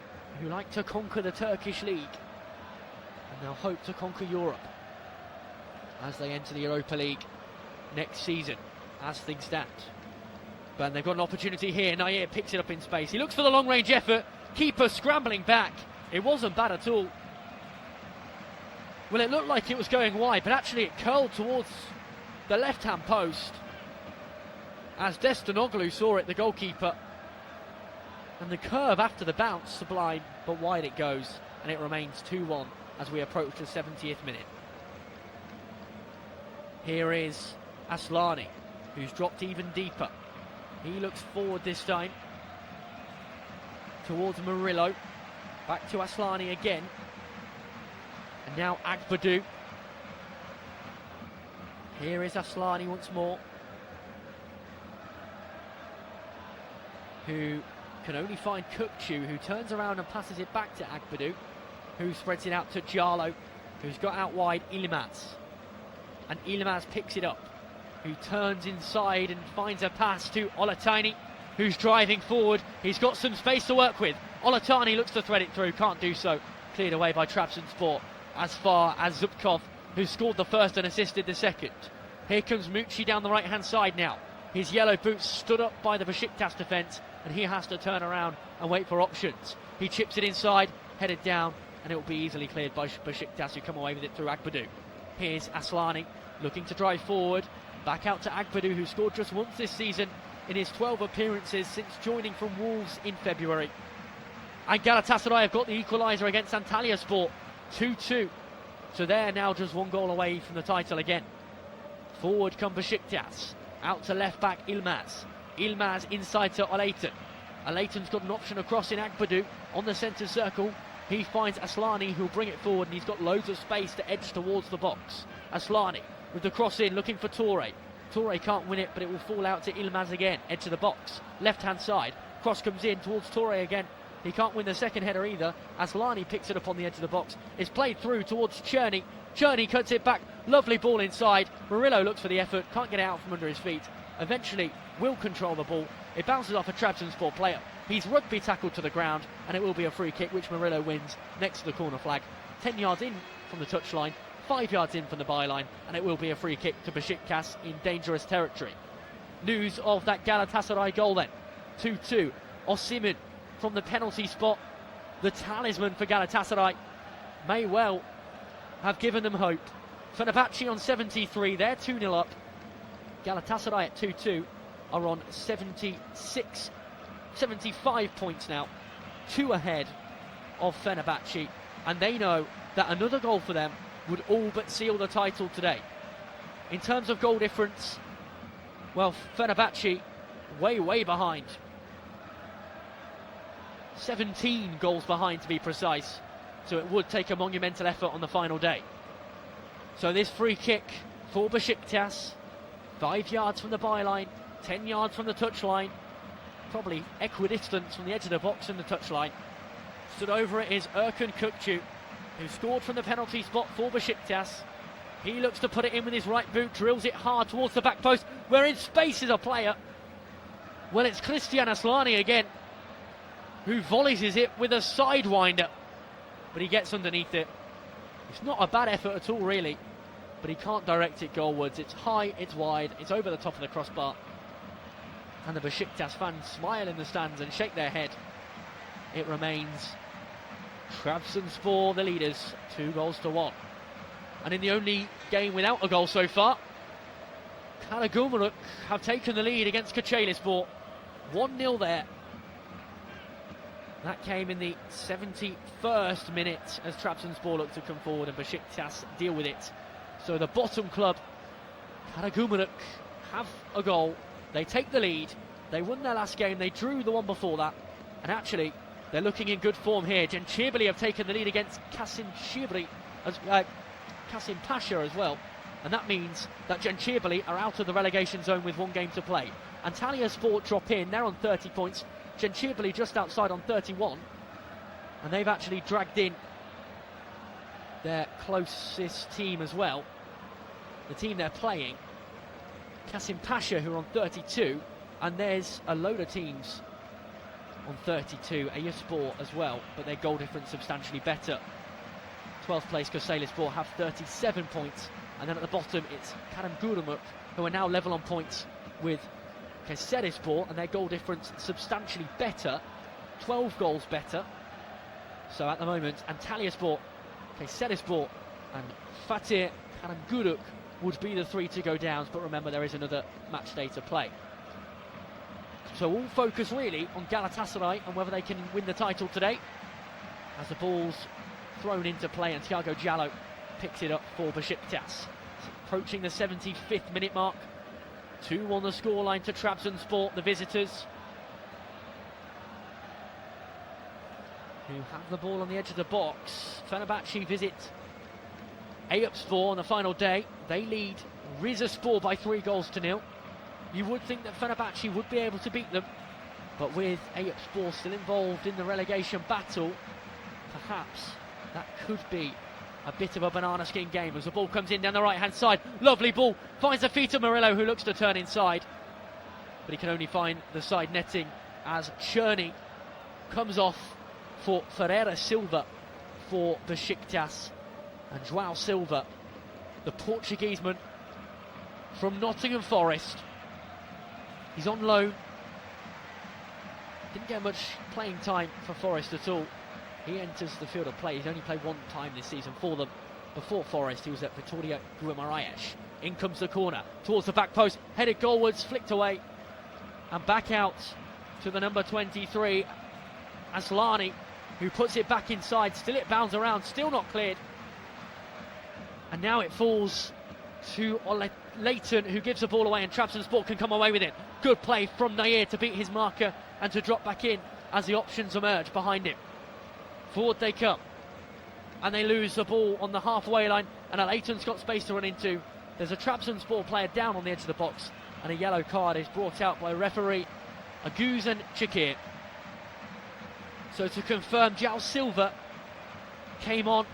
who like to conquer the Turkish league, and they'll hope to conquer Europe as they enter the Europa League next season, as things stand. But they've got an opportunity here. Nair picks it up in space. He looks for the long-range effort. Keeper scrambling back. It wasn't bad at all. Well, it looked like it was going wide, but actually it curled towards the left-hand post as Destinoglu saw it, the goalkeeper. And the curve after the bounce, sublime, but wide it goes, and it remains 2-1 as we approach the 70th minute. Here is Aslani, who's dropped even deeper. He looks forward this time towards Murillo. Back to Aslani again. And now Agbadou. Here is Aslani once more, who can only find Kukçu, who turns around and passes it back to Agbadou, who spreads it out to Jallo, who's got out wide Ilmaz. And Ilmaz picks it up, who turns inside and finds a pass to Olatani, who's driving forward. He's got some space to work with. Olatani looks to thread it through, can't do so. Cleared away by Trabzonspor, as far as Zubkov, who scored the first and assisted the second. Here comes Mucci down the right-hand side now. His yellow boots stood up by the Besiktas defence, and he has to turn around and wait for options. He chips it inside, headed down, and it will be easily cleared by Besiktas, who come away with it through Agbadou. Here's Aslani, looking to drive forward. Back out to Agbadou, who scored just once this season in his 12 appearances since joining from Wolves in February. And Galatasaray have got the equaliser against Antalyaspor, 2-2. So they're now just 1 goal away from the title again. Forward come Besiktas. Out to left back Ilmaz. Ilmaz inside to Alayton. Alayton's got an option across in Agbadou on the centre circle. He finds Aslani, who'll bring it forward, and he's got loads of space to edge towards the box. Aslani with the cross in, looking for Toure. Toure can't win it, but it will fall out to Ilmaz again, edge of the box, left-hand side. Cross comes in towards Toure again. He can't win the second header either. Aslani picks it up on the edge of the box. It's played through towards Czerny. Czerny cuts it back. Lovely ball inside. Murillo looks for the effort. Can't get it out from under his feet. Eventually will control the ball. It bounces off a Trabzonspor player. He's rugby tackled to the ground, and it will be a free kick, which Murillo wins next to the corner flag. 10 yards in from the touchline, 5 yards in from the byline, and it will be a free kick to Besiktas in dangerous territory. News of that Galatasaray goal then. 2-2. Osimhen from the penalty spot. The talisman for Galatasaray may well have given them hope. Fenerbahce on 73, they're 2-0 up. Galatasaray at 2-2 are on 75 points now, 2 ahead of Fenerbahce, and they know that another goal for them would all but seal the title today. In terms of goal difference, well, Fenerbahce way behind. 17 goals behind to be precise, so it would take a monumental effort on the final day. So this free kick for Besiktas, 5 yards from the byline, 10 yards from the touchline, probably equidistant from the edge of the box and the touchline. Stood over it is Erkan Kukcu, who scored from the penalty spot for Besiktas. He looks to put it in with his right boot, drills it hard towards the back post, where in space is a player. Well, it's Christian Aslani again, who volleys it with a sidewinder, but he gets underneath it. It's not a bad effort at all, really, but he can't direct it goalwards. It's high, it's wide, it's over the top of the crossbar, and the Besiktas fans smile in the stands and shake their head. It remains Trabzonspor the leaders, 2-1. And in the only game without a goal so far, Karagümrük have taken the lead against Kocaelispor. 1-0 there. That came in the 71st minute as Trabzonspor look to come forward and Besiktas deal with it. So the bottom club, Karagümrük, have a goal. They take the lead. They won their last game. They drew the one before that. And actually, they're looking in good form here. Cençebeli have taken the lead against Kasim Pasha as well. And that means that Cençebeli are out of the relegation zone with one game to play. Antalyaspor drop in. They're on 30 points. Cençebeli just outside on 31. And they've actually dragged in their closest team as well. The team they're playing, Kasim Pasha, who are on 32. And there's a load of teams on 32, Eyüpspor as well, but their goal difference substantially better. 12th place Kocaelispor have 37 points, and then at the bottom it's Karagümrük, who are now level on points with Kayserispor, and their goal difference substantially better, 12 goals better. So at the moment, Antalyaspor, Kayserispor and Fatih Karagümrük would be the 3 to go down, but remember there is another match day to play. So all focus really on Galatasaray and whether they can win the title today, as the ball's thrown into play and Thiago Diallo picks it up for Besiktas. It's approaching the 75th minute mark. 2 on the scoreline to Trabzonspor, the visitors, who have the ball on the edge of the box. Fenerbahce visit Eyüpspor on the final day. They lead Rizespor by 3-0. You would think that Fenerbahce would be able to beat them, but with Eyüpspor still involved in the relegation battle, perhaps that could be a bit of a banana skin game as the ball comes in down the right-hand side. Lovely ball, finds the feet of Murillo, who looks to turn inside, but he can only find the side netting as Czerny comes off for Ferreira Silva for Besiktas. And João Silva, the Portugueseman from Nottingham Forest, he's on loan. Didn't get much playing time for Forest at all. He enters the field of play. He's only played one time this season for them. Before Forest, he was at Vitória Guimarães. In comes the corner, towards the back post, headed goalwards, flicked away, and back out to the number 23, Aslani, who puts it back inside. Still it bounds around, still not cleared. And now it falls to Leighton, who gives the ball away, and Trabzonspor can come away with it. Good play from Nair to beat his marker and to drop back in as the options emerge behind him. Forward they come. And they lose the ball on the halfway line, and Leighton's got space to run into. There's a Trabzonspor player down on the edge of the box, and a yellow card is brought out by referee Aguzan Chikir. So to confirm, João Silva came on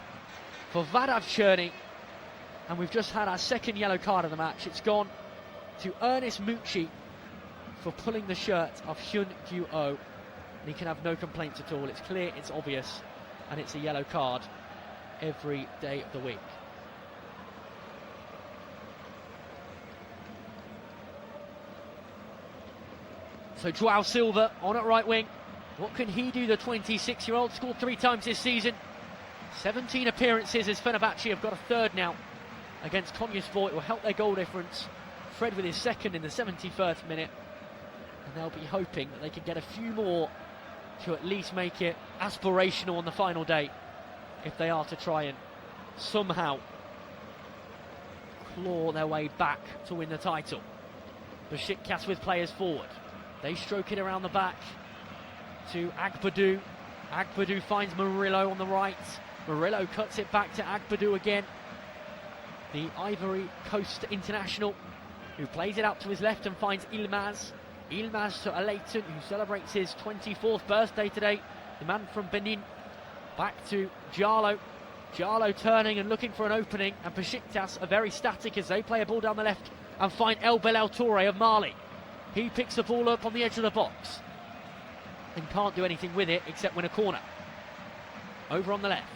for Vadav Cherny, and we've just had our second yellow card of the match. It's gone to Ernest Mucci for pulling the shirt of Hyun Kyu-oh, and he can have no complaints at all. It's clear, it's obvious, and it's a yellow card every day of the week. So João Silva on at right wing. What can he do? The 26-year-old scored 3 times this season. 17 appearances as Fenerbahce have got a third now against Konyaspor. It will help their goal difference. Fred with his second in the 71st minute. And they'll be hoping that they can get a few more to at least make it aspirational on the final day, if they are to try and somehow claw their way back to win the title. Besiktas with players forward. They stroke it around the back to Agbadou. Agbadou finds Murillo on the right. Murillo cuts it back to Agbadou again. The Ivory Coast international, who plays it out to his left and finds Ilmaz. Ilmaz to Leighton, who celebrates his 24th birthday today. The man from Benin. Back to Diallo. Diallo turning and looking for an opening, and Besiktas are very static as they play a ball down the left and find El Belal Touré of Mali. He picks the ball up on the edge of the box and can't do anything with it except win a corner. Over on the left.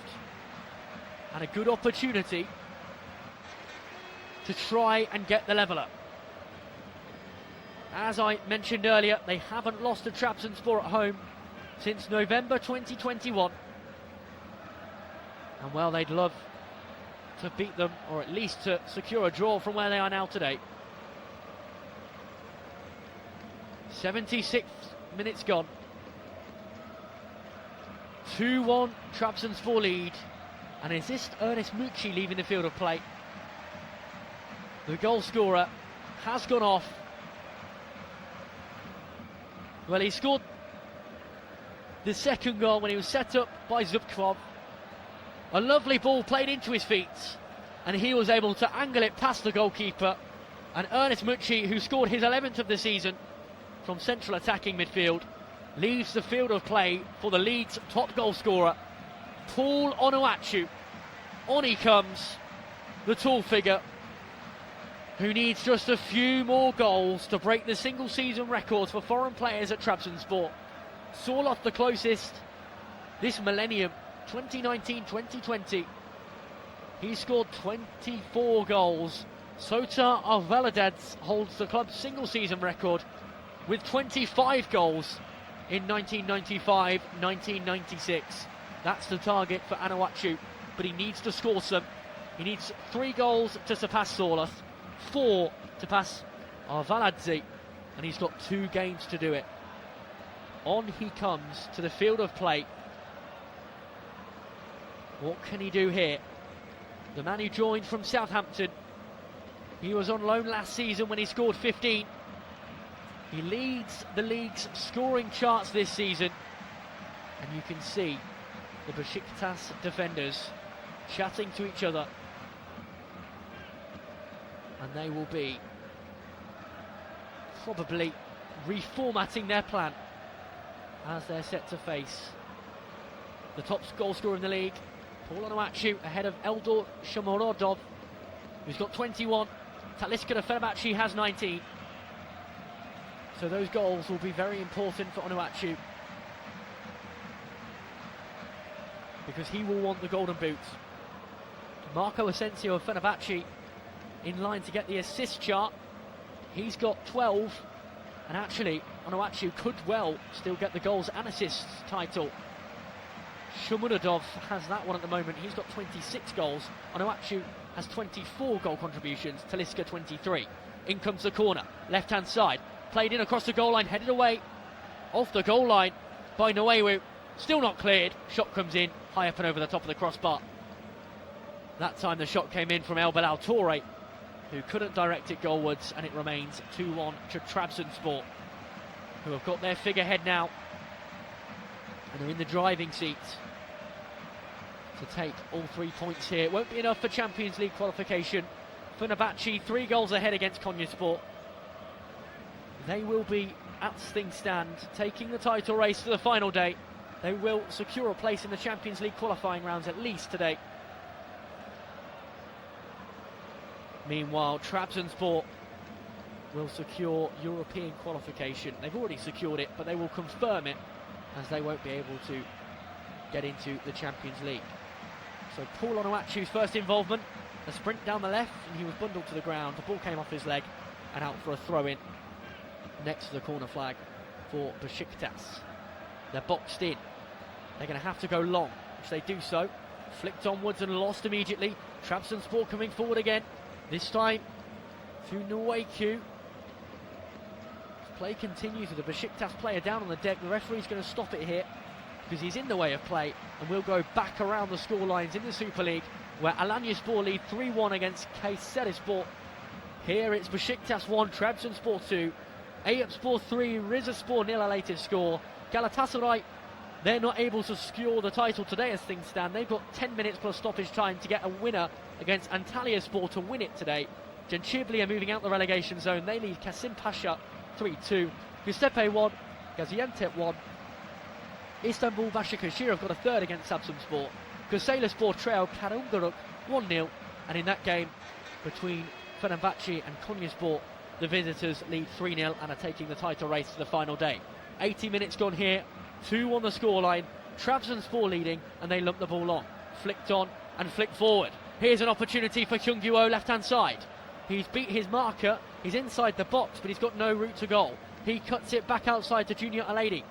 And a good opportunity to try and get the leveller. As I mentioned earlier, they haven't lost to Trabzonspor at home since November 2021. And well, they'd love to beat them, or at least to secure a draw from where they are now today. 76 minutes gone. 2-1 Trabzonspor lead. And is this Ernest Mucci leaving the field of play? The goal scorer has gone off. Well, he scored the second goal when he was set up by Zubkov. A lovely ball played into his feet, and he was able to angle it past the goalkeeper. And Ernest Mucci, who scored his 11th of the season from central attacking midfield, leaves the field of play for the league's top goal scorer, Paul Onuachu. On he comes, the tall figure, who needs just a few more goals to break the single season records for foreign players at Trabzonspor. Sorloth the closest this millennium, 2019-2020. He scored 24 goals. Sota Alvaladez holds the club's single season record with 25 goals in 1995-1996. That's the target for Onuachu, but he needs to score some. He needs 3 goals to surpass Sorloth, 4 to pass Arvaladze, and he's got 2 games to do it. On he comes to the field of play. What can he do here? The man who joined from Southampton, he was on loan last season when he scored 15. He leads the league's scoring charts this season, and you can see the Besiktas defenders chatting to each other, and they will be probably reformatting their plan as they're set to face the top goal scorer in the league, Paul Onuachu, ahead of Eldor Shomorodov, who's got 21. Talisca de Fenerbahce has 19. So those goals will be very important for Onuachu, because he will want the golden boot. Marco Asensio of Fenerbahce in line to get the assist chart. He's got 12, and actually Onuachu could well still get the goals and assists title. Shomurodov has that one at the moment. He's got 26 goals. Onuachu has 24 goal contributions. Talisca 23. In comes the corner, left hand side, played in across the goal line, headed away off the goal line by Noewu. Still not cleared. Shot comes in high up and over the top of the crossbar. That time the shot came in from El Belal Touré, who couldn't direct it goalwards, and it remains 2-1 to Trabzonspor, who have got their figurehead now and are in the driving seat to take all 3 points here. It won't be enough for Champions League qualification. Fenerbahce 3 goals ahead against Konyaspor. They will be, as things stand, taking the title race to the final day. They will secure a place in the Champions League qualifying rounds at least today. Meanwhile, Trabzonspor will secure European qualification. They've already secured it, but they will confirm it, as they won't be able to get into the Champions League. So Paul Onuachu's first involvement, a sprint down the left, and he was bundled to the ground. The ball came off his leg and out for a throw-in next to the corner flag for Besiktas. They're boxed in. They're going to have to go long, which they do so. Flicked onwards and lost immediately. Trabzonspor coming forward again. This time through Nwaiku. Play continues with the Besiktas player down on the deck. The referee's going to stop it here because he's in the way of play, and we'll go back around the score lines in the Super League, where Alanyaspor lead 3-1 against Kayserispor. Here it's Besiktas 1, Trabzonspor 2, Eyüpspor 3, Rizespor 0 a latest score. Galatasaray, they're not able to secure the title today as things stand. They've got 10 minutes plus stoppage time to get a winner against Antalyaspor to win it today. Gençebli are moving out the relegation zone. They lead Kasim Pasha 3-2. Göztepe 1, Gaziantep 1. Istanbul Başakşehir have got a third against Samsunspor. Kayserispor trail Karagümrük 1-0. And in that game between Fenerbahce and Konyaspor, the visitors lead 3-0 and are taking the title race to the final day. 80 minutes gone here, 2 on the scoreline. Trabzonspor leading, and they lump the ball on. Flicked on and flicked forward. Here's an opportunity for Kyungwoo left-hand side. He's beat his marker, he's inside the box, but he's got no route to goal. He cuts it back outside to Junior Aledi,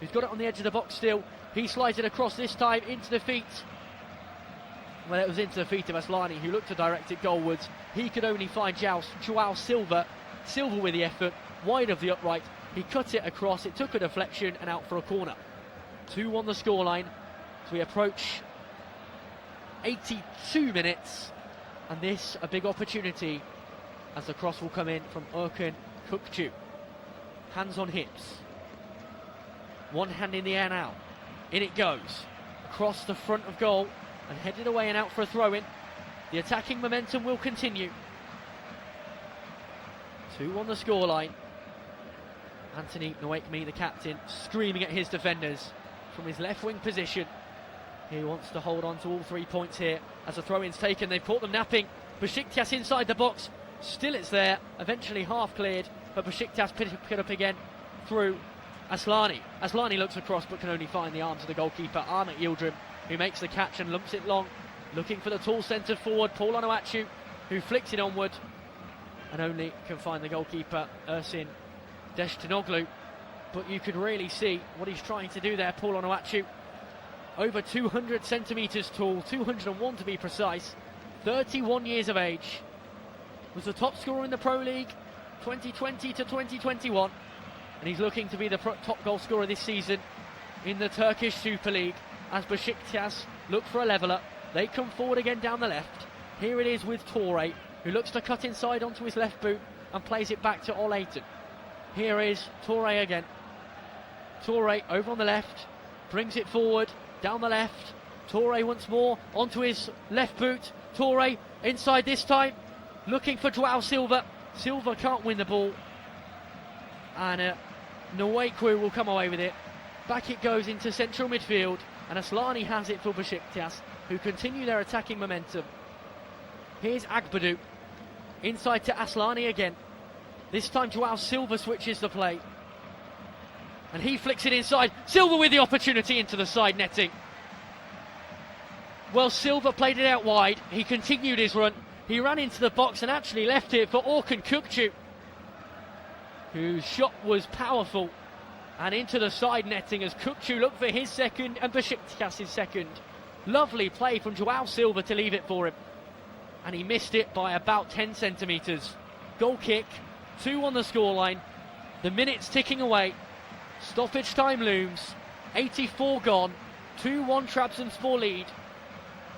who's got it on the edge of the box still. He slides it across this time into the feet. Well, it was into the feet of Aslani, who looked to direct it goalwards. He could only find João Silva. Silva with the effort, wide of the upright. He cut it across, it took a deflection and out for a corner. 2 on the scoreline as we approach 82 minutes. And this a big opportunity as the cross will come in from Erkan Kukçu. Hands on hips. One hand in the air now. In it goes. Across the front of goal and headed away and out for a throw-in. The attacking momentum will continue. 2 on the scoreline. Anthony Nwaiku, the captain, screaming at his defenders from his left wing position. He wants to hold on to all 3 points here as a throw-in's taken. They've caught them napping. Besiktas inside the box. Still it's there. Eventually half cleared, but Besiktas pick it up again through Aslani. Aslani looks across but can only find the arms of the goalkeeper, Ahmet Yildirim, who makes the catch and lumps it long. Looking for the tall centre forward, Paul Onuachu, who flicks it onward and only can find the goalkeeper, Ersin Deshtinoglu. But you could really see what he's trying to do there, Paul Onuachu. Over 200 centimetres tall, 201 to be precise, 31 years of age. Was the top scorer in the Pro League 2020 to 2021. And he's looking to be the top goal scorer this season in the Turkish Super League as Besiktas look for a leveller. They come forward again down the left. Here it is with Torre, who looks to cut inside onto his left boot and plays it back to Olayton. Here is Torre again. Torre over on the left, brings it forward, down the left. Torre once more onto his left boot. Torre inside this time, looking for João Silva. Silva can't win the ball. And Nwaiku will come away with it. Back it goes into central midfield, and Aslani has it for Besiktas, who continue their attacking momentum. Here's Agbadu, inside to Aslani again. This time João Silva switches the play, and he flicks it inside. Silva with the opportunity into the side netting. Well, Silva played it out wide. He continued his run. He ran into the box and actually left it for Erkan Kukçu, whose shot was powerful and into the side netting as Kukçu looked for his second and Besiktas' second. Lovely play from João Silva to leave it for him, and he missed it by about 10 centimetres. Goal kick, 2 on the scoreline. The minutes ticking away. Stoppage time looms. 84 gone. 2-1 Trabzonspor lead.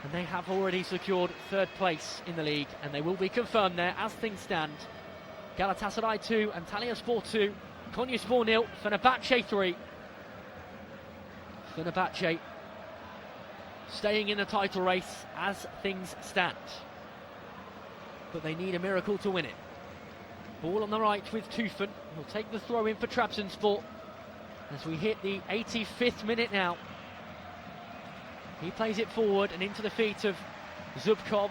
And they have already secured third place in the league, and they will be confirmed there as things stand. Galatasaray 2, Antalyaspor 2, Konyaspor 0, Fenerbahce 3. Fenerbahce staying in the title race as things stand. But they need a miracle to win it. Ball on the right with Tufan. He'll take the throw in for Trabzonspor as we hit the 85th minute now. He plays it forward and into the feet of Zubkov,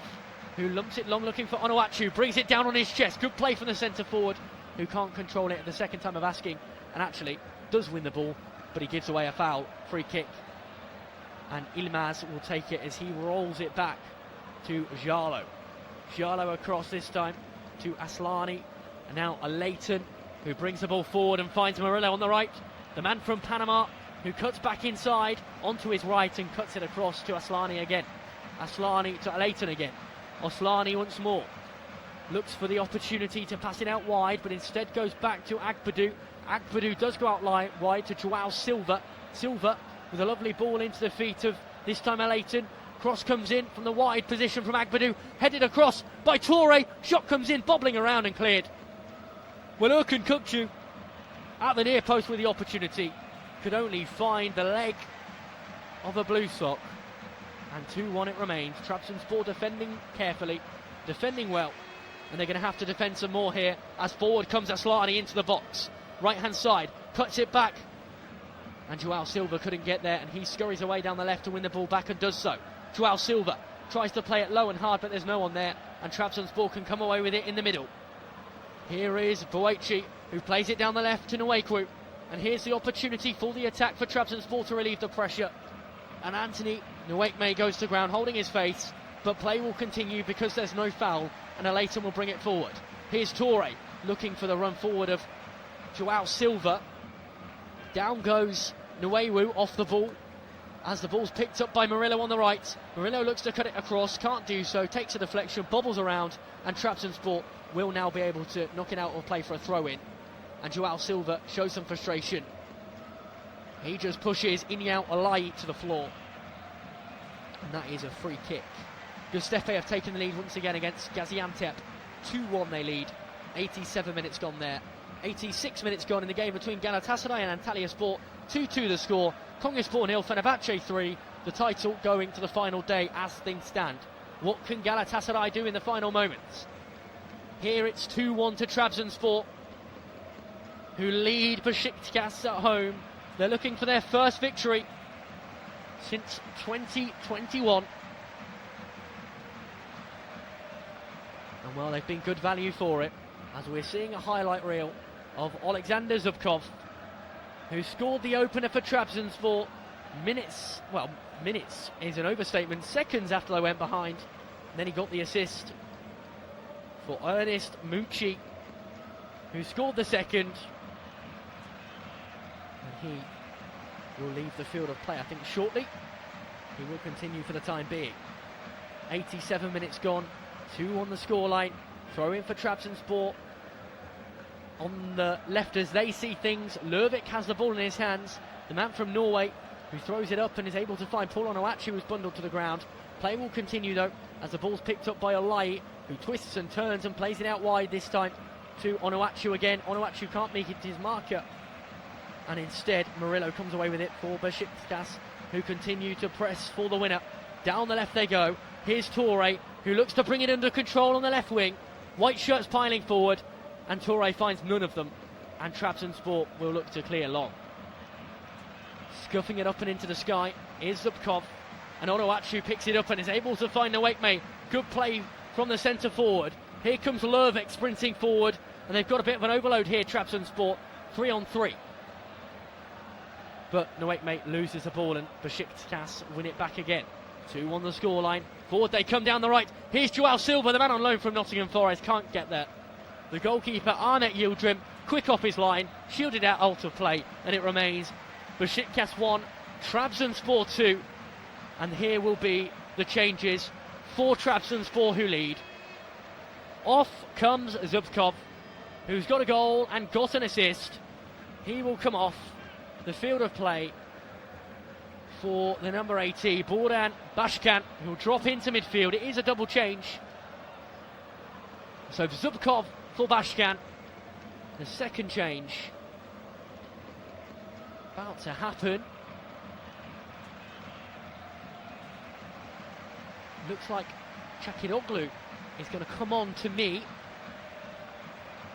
who lumps it long looking for Onuachu, brings it down on his chest. Good play from the centre forward, who can't control it at the second time of asking, and actually does win the ball, but he gives away a foul. Free kick, and Ilmaz will take it as he rolls it back to Jalo. Jalo across this time to Aslani, and now a Leighton, who brings the ball forward and finds Murillo on the right. The man from Panama, who cuts back inside onto his right and cuts it across to Aslani again. Aslani to Leighton again. Aslani once more. Looks for the opportunity to pass it out wide, but instead goes back to Agbadu. Agbadu does go out wide to Joao Silva. Silva with a lovely ball into the feet of, this time, Leighton. Cross comes in from the wide position from Agbadu. Headed across by Toure. Shot comes in, bobbling around and cleared. Well, Erkan Kukcu at the near post with the opportunity. Could only find the leg of a blue sock. And 2-1 it remains. Trabzonspor defending carefully, defending well. And they're going to have to defend some more here as forward comes Aslani into the box. Right hand side, cuts it back. And Joao Silva couldn't get there, and he scurries away down the left to win the ball back and does so. Joao Silva tries to play it low and hard, but there's no one there, and Trabzonspor can come away with it in the middle. Here is Boechi, who plays it down the left to Nwekwu. And here's the opportunity for the attack for Trabzonspor to relieve the pressure. And Anthony Nwekwu goes to ground holding his face, but play will continue because there's no foul, and Leighton will bring it forward. Here's Toure looking for the run forward of Joao Silva. Down goes Nwekwu off the ball as the ball's picked up by Murillo on the right. Murillo looks to cut it across, can't do so, takes a deflection, bobbles around, and Trabzonspor will now be able to knock it out or play for a throw-in. And Joao Silva shows some frustration. He just pushes Inyao Alai to the floor. And that is a free kick. Göztepe have taken the lead once again against Gaziantep. 2-1 they lead. 87 minutes gone there. 86 minutes gone in the game between Galatasaray and Antalyaspor. 2-2 the score. Konyaspor 0, Fenerbahce 3. The title going to the final day as things stand. What can Galatasaray do in the final moments? Here it's 2-1 to Trabzonspor, who lead Besiktas at home. They're looking for their first victory since 2021. And well, they've been good value for it, as we're seeing a highlight reel of Alexander Zubkov, who scored the opener for Trabzonspor minutes is an overstatement, seconds after they went behind. And then he got the assist for Ernest Mucci, who scored the second. And he will leave the field of play, I think, shortly. He will continue for the time being. 87 minutes gone, 2 on the scoreline. Throw in for Trabzonspor. On the left as they see things, Lervik has the ball in his hands. The man from Norway, who throws it up and is able to find Paul Onuachu, who's bundled to the ground. Play will continue though, as the ball's picked up by Alai, who twists and turns and plays it out wide this time to Onuachu again. Onuachu can't make it his marker, and instead Murillo comes away with it for Besiktas, who continue to press for the winner. Down the left they go. Here's Toure, who looks to bring it under control on the left wing. White shirts piling forward, and Toure finds none of them, and Trabzonspor will look to clear long. Scuffing it up and into the sky is Zubkov, and Onuachu picks it up and is able to find Nwekwu. Good play from the centre forward. Here comes Lervik sprinting forward, and they've got a bit of an overload here, Trabzonspor, 3-on-3. But Nwekwu loses the ball, and Besiktas win it back again. 2 on the scoreline. Forward they come down the right. Here's Joao Silva, the man on loan from Nottingham Forest, can't get there. The goalkeeper, Arnet Yildirim, quick off his line, shielded out out of play, and it remains Besiktas 1, Trabzonspor 2. And here will be the changes for Trabzonspor, who lead. Off comes Zubkov, who's got a goal and got an assist. He will come off the field of play for the number 80, Boran Bashkan, who will drop into midfield. It is a double change. So Zubkov for Bashkan. The second change about to happen. looks like Çakiroglu is going to come on to me.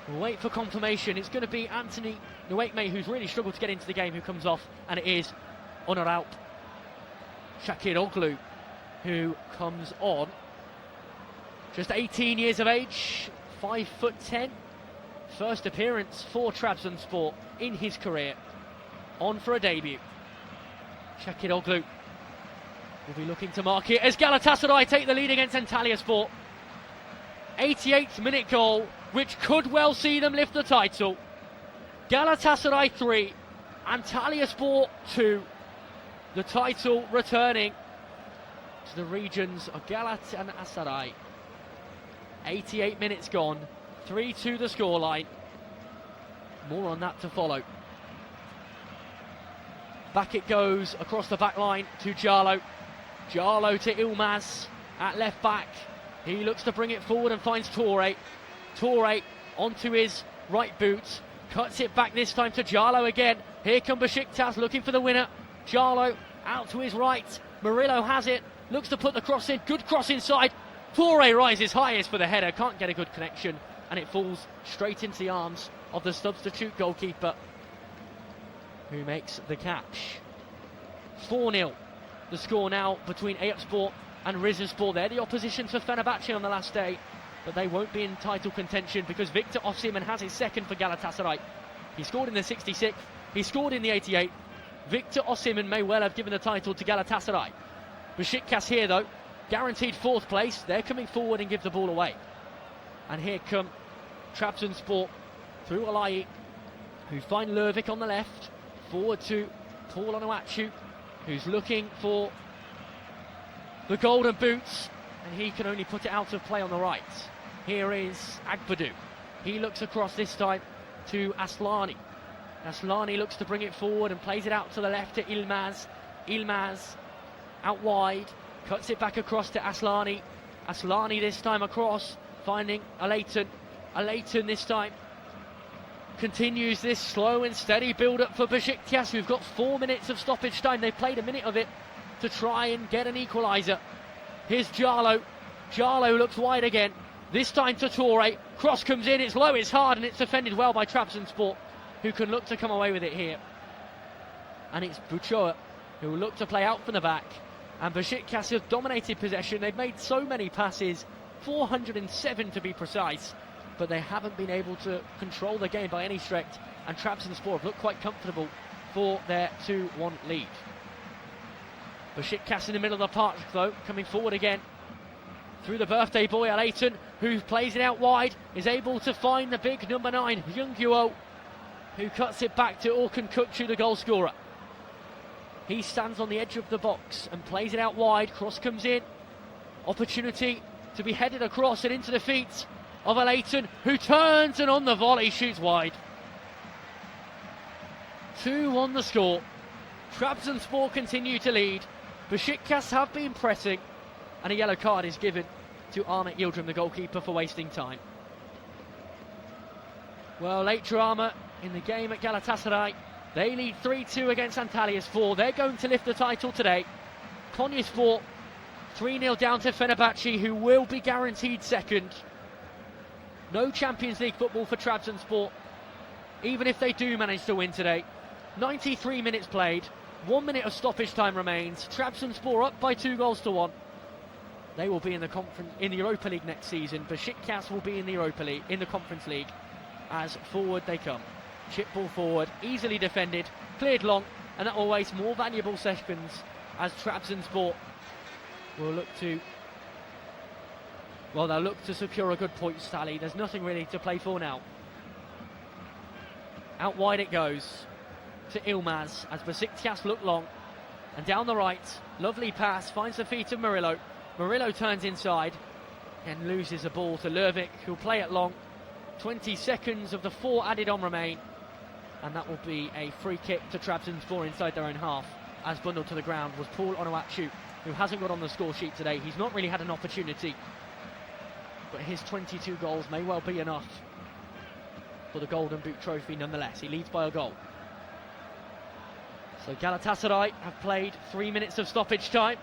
We'll wait for confirmation. It's going to be Anthony Nwekme, who's really struggled to get into the game, who comes off, and it is Onuralp Çakiroglu who comes on. Just 18 years of age, 5'10". First appearance for Trabzonspor in his career. On for a debut. Çakiroglu will be looking to mark it as Galatasaray take the lead against Antalyaspor. 88th minute goal, which could well see them lift the title. Galatasaray 3, Antalyaspor 2. The title returning to the regions of Galatasaray. 88 minutes gone, 3-2 the scoreline. More on that to follow. Back it goes across the back line to Jallo. Jallo to Ilmaz at left back. He looks to bring it forward and finds Toure. Toure onto his right boot. Cuts it back this time to Jallo again. Here come Besiktas looking for the winner. Jallo out to his right. Murillo has it. Looks to put the cross in. Good cross inside. Toure rises highest for the header. Can't get a good connection. And it falls straight into the arms of the substitute goalkeeper, who makes the catch. 4-0 the score now between Eyüpspor and Rizespor. They're the opposition to Fenerbahce on the last day, but they won't be in title contention because Victor Osimhen has his second for Galatasaray. He scored in the 66th, he scored in the 88th. Victor Osimhen may well have given the title to Galatasaray. Besiktas here though, guaranteed fourth place. They're coming forward and give the ball away. And here come Trabzonspor through Alayi, who find Lervik on the left. Forward to Paul Onuachu, who's looking for the golden boots, and he can only put it out of play on the right. Here is Agbadu. He looks across this time to Aslani. Aslani looks to bring it forward and plays it out to the left to Ilmaz. Ilmaz out wide, cuts it back across to Aslani. Aslani this time across, finding Alayton. Alayton this time continues this slow and steady build-up for Besiktas, who've got 4 minutes of stoppage time. They've played a minute of it to try and get an equaliser. Here's Jallo. Jallo looks wide again. This time to Toure. Cross comes in, it's low, it's hard, and it's defended well by Trabzonspor, who can look to come away with it here. And it's Buchoa who will look to play out from the back. And Besiktas have dominated possession. They've made so many passes, 407 to be precise, but they haven't been able to control the game by any stretch, and Trabzonspor have looked quite comfortable for their 2-1 lead. Besiktas in the middle of the park though, coming forward again through the birthday boy Alayton, who plays it out wide, is able to find the big number 9 Youngguo, who cuts it back to Orkun Kukçu, the goal scorer. He stands on the edge of the box and plays it out wide. Cross comes in, opportunity to be headed across and into the feet of Alayton, who turns and on the volley shoots wide. 2-1 the score. Trabzonspor continue to lead. Besiktas have been pressing, and a yellow card is given to Ahmet Yildirim, the goalkeeper, for wasting time. Well, late drama in the game at Galatasaray. They lead 3-2 against Antalyaspor. They're going to lift the title today. Konyaspor 3-0 down to Fenerbahce, who will be guaranteed second. No Champions League football for Trabzonspor, even if they do manage to win today. 93 minutes played, 1 minute of stoppage time remains. Trabzonspor up by 2-1. They will be in the Europa League next season. Besiktas will be in the Europa League, in the Conference League, as forward they come. Chip ball forward, easily defended, cleared long, and that will waste more valuable seconds as Trabzonspor will look to, well, they'll look to secure a good point tally. There's nothing really to play for now. Out wide it goes to Ilmaz as Besiktas look long, and down the right, lovely pass, finds the feet of Murillo. Murillo turns inside and loses the ball to Lervik, who'll play it long. 20 seconds of the 4 added on remain, and that will be a free kick to Trabzonspor inside their own half, as bundled to the ground was Paul Onuachu, who hasn't got on the score sheet today. He's not really had an opportunity, but his 22 goals may well be enough for the Golden Boot trophy nonetheless. He leads by a goal. So Galatasaray have played 3 minutes of stoppage time.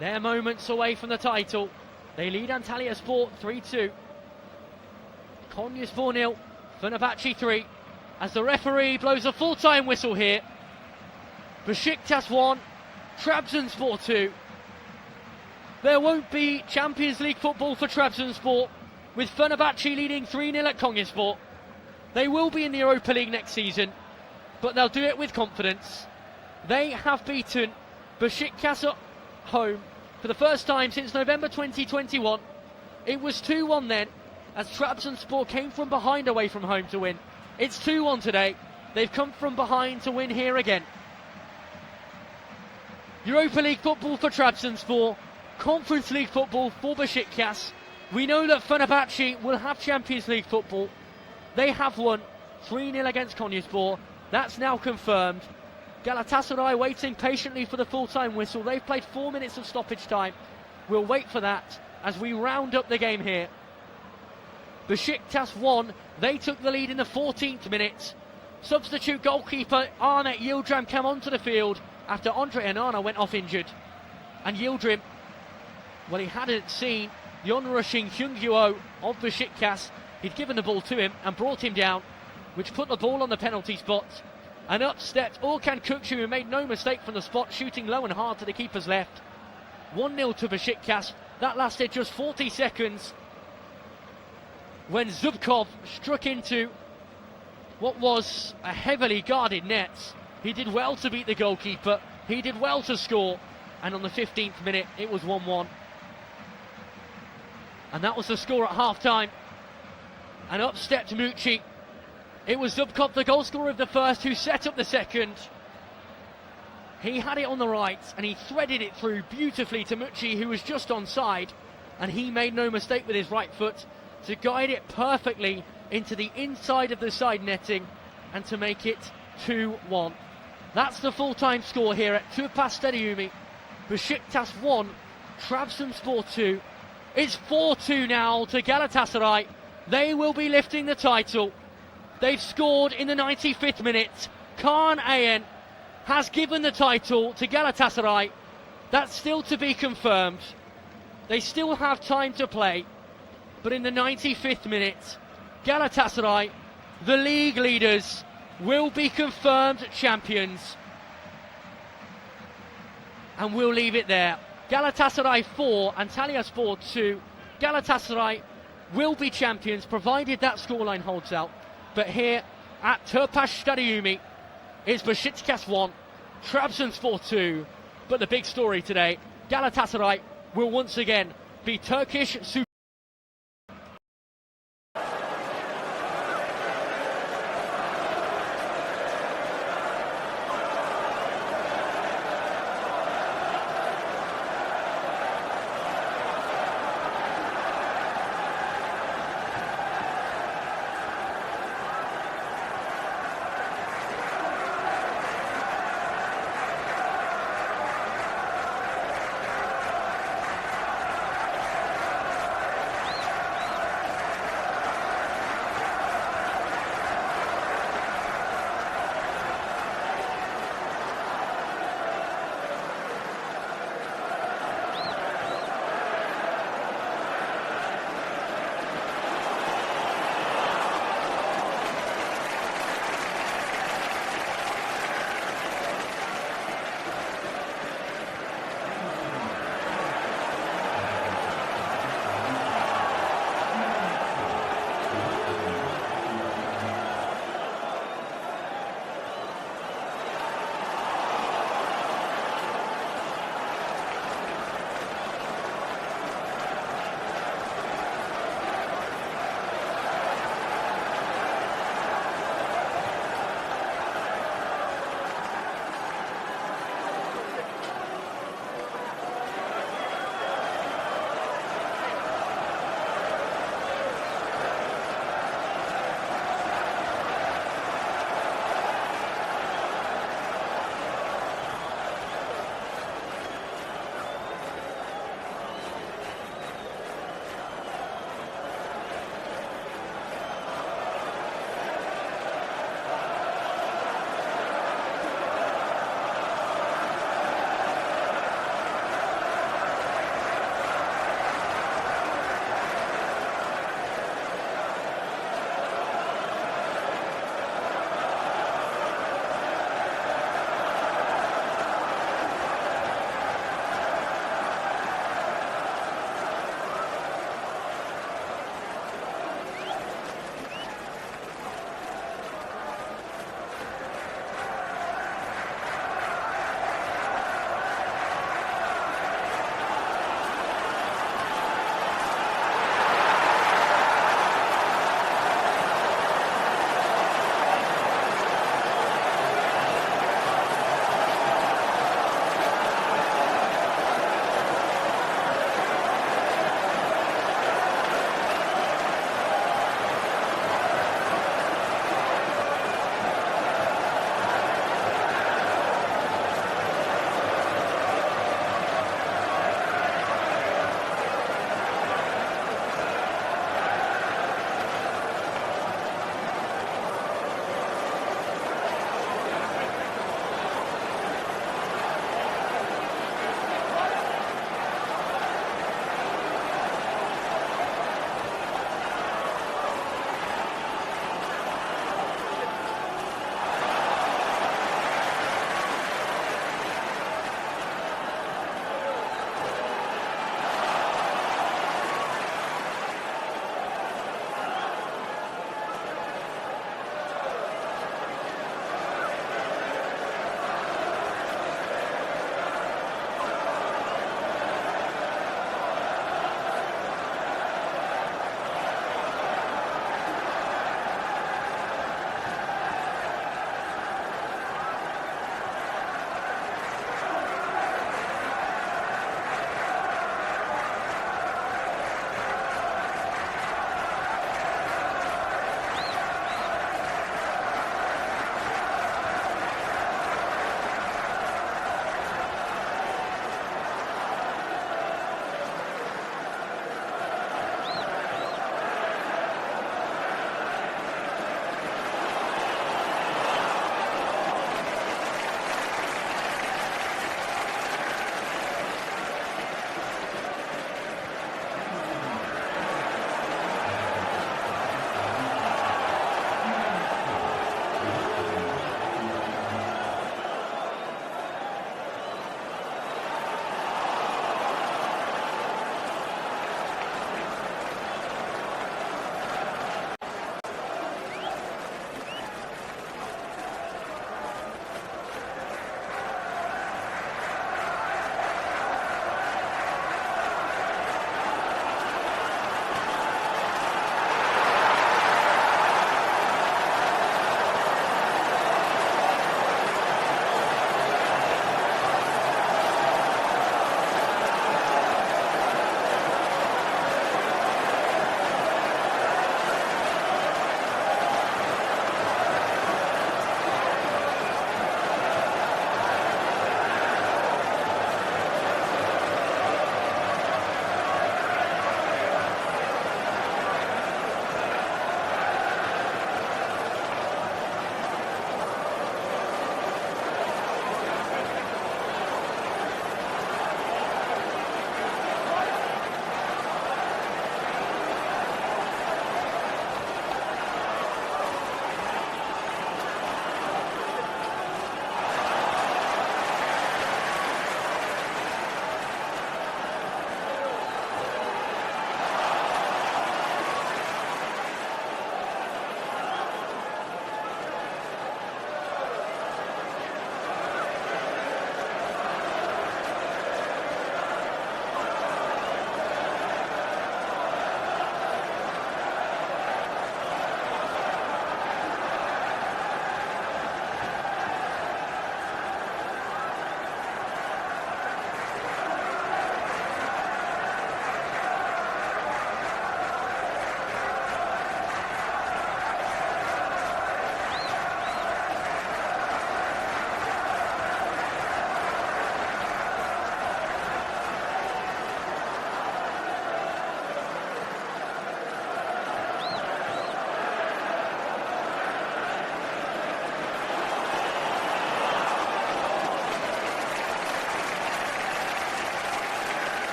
They're moments away from the title. They lead Antalyaspor 3-2. Konyaspor 0, Fenerbahce 3. As the referee blows a full-time whistle here. Besiktas 1, Trabzonspor 2. There won't be Champions League football for Trabzonspor, with Fenerbahce leading 3-0 at Konyaspor. They will be in the Europa League next season, but they'll do it with confidence. They have beaten Besiktas at home for the first time since November 2021. It was 2-1 then, as Trabzonspor came from behind away from home to win. It's 2-1 today. They've come from behind to win here again. Europa League football for Trabzonspor, Conference League football for Besiktas. We know that Fenerbahce will have Champions League football. They have won 3-0 against Konyaspor. That's now confirmed. Galatasaray waiting patiently for the full-time whistle. They've played 4 minutes of stoppage time. We'll wait for that as we round up the game here. Besiktas won. They took the lead in the 14th minute. Substitute goalkeeper Ahmet Yildirim came onto the field after Andre Onana went off injured. And Yildirim, well, he hadn't seen the onrushing Hyungwoo of Besiktas. He'd given the ball to him and brought him down, which put the ball on the penalty spot. And up stepped Orkan Kukçu, who made no mistake from the spot, shooting low and hard to the keeper's left. 1-0 to Besiktas. That lasted just 40 seconds when Zubkov struck into what was a heavily guarded net. He did well to beat the goalkeeper. He did well to score. And on the 15th minute, it was 1-1. And that was the score at half-time. And up stepped Mucci. It was Zubkov, the goal scorer of the first, who set up the second. He had it on the right, and he threaded it through beautifully to Mucci, who was just onside. And he made no mistake with his right foot to guide it perfectly into the inside of the side netting and to make it 2-1. That's the full-time score here at Süper Besiktas 1, Trabzonspor 2. It's 4-2 now to Galatasaray. They will be lifting the title. They've scored in the 95th minute. Kaan Ayhan has given the title to Galatasaray. That's still to be confirmed. They still have time to play. But in the 95th minute, Galatasaray, the league leaders, will be confirmed champions. And we'll leave it there. Galatasaray 4, Antalyaspor 2. Galatasaray will be champions, provided that scoreline holds out. But here at Tüpraş Stadyumu, it's Besiktas 1, Trabzonspor 2. But the big story today, Galatasaray will once again be Turkish Super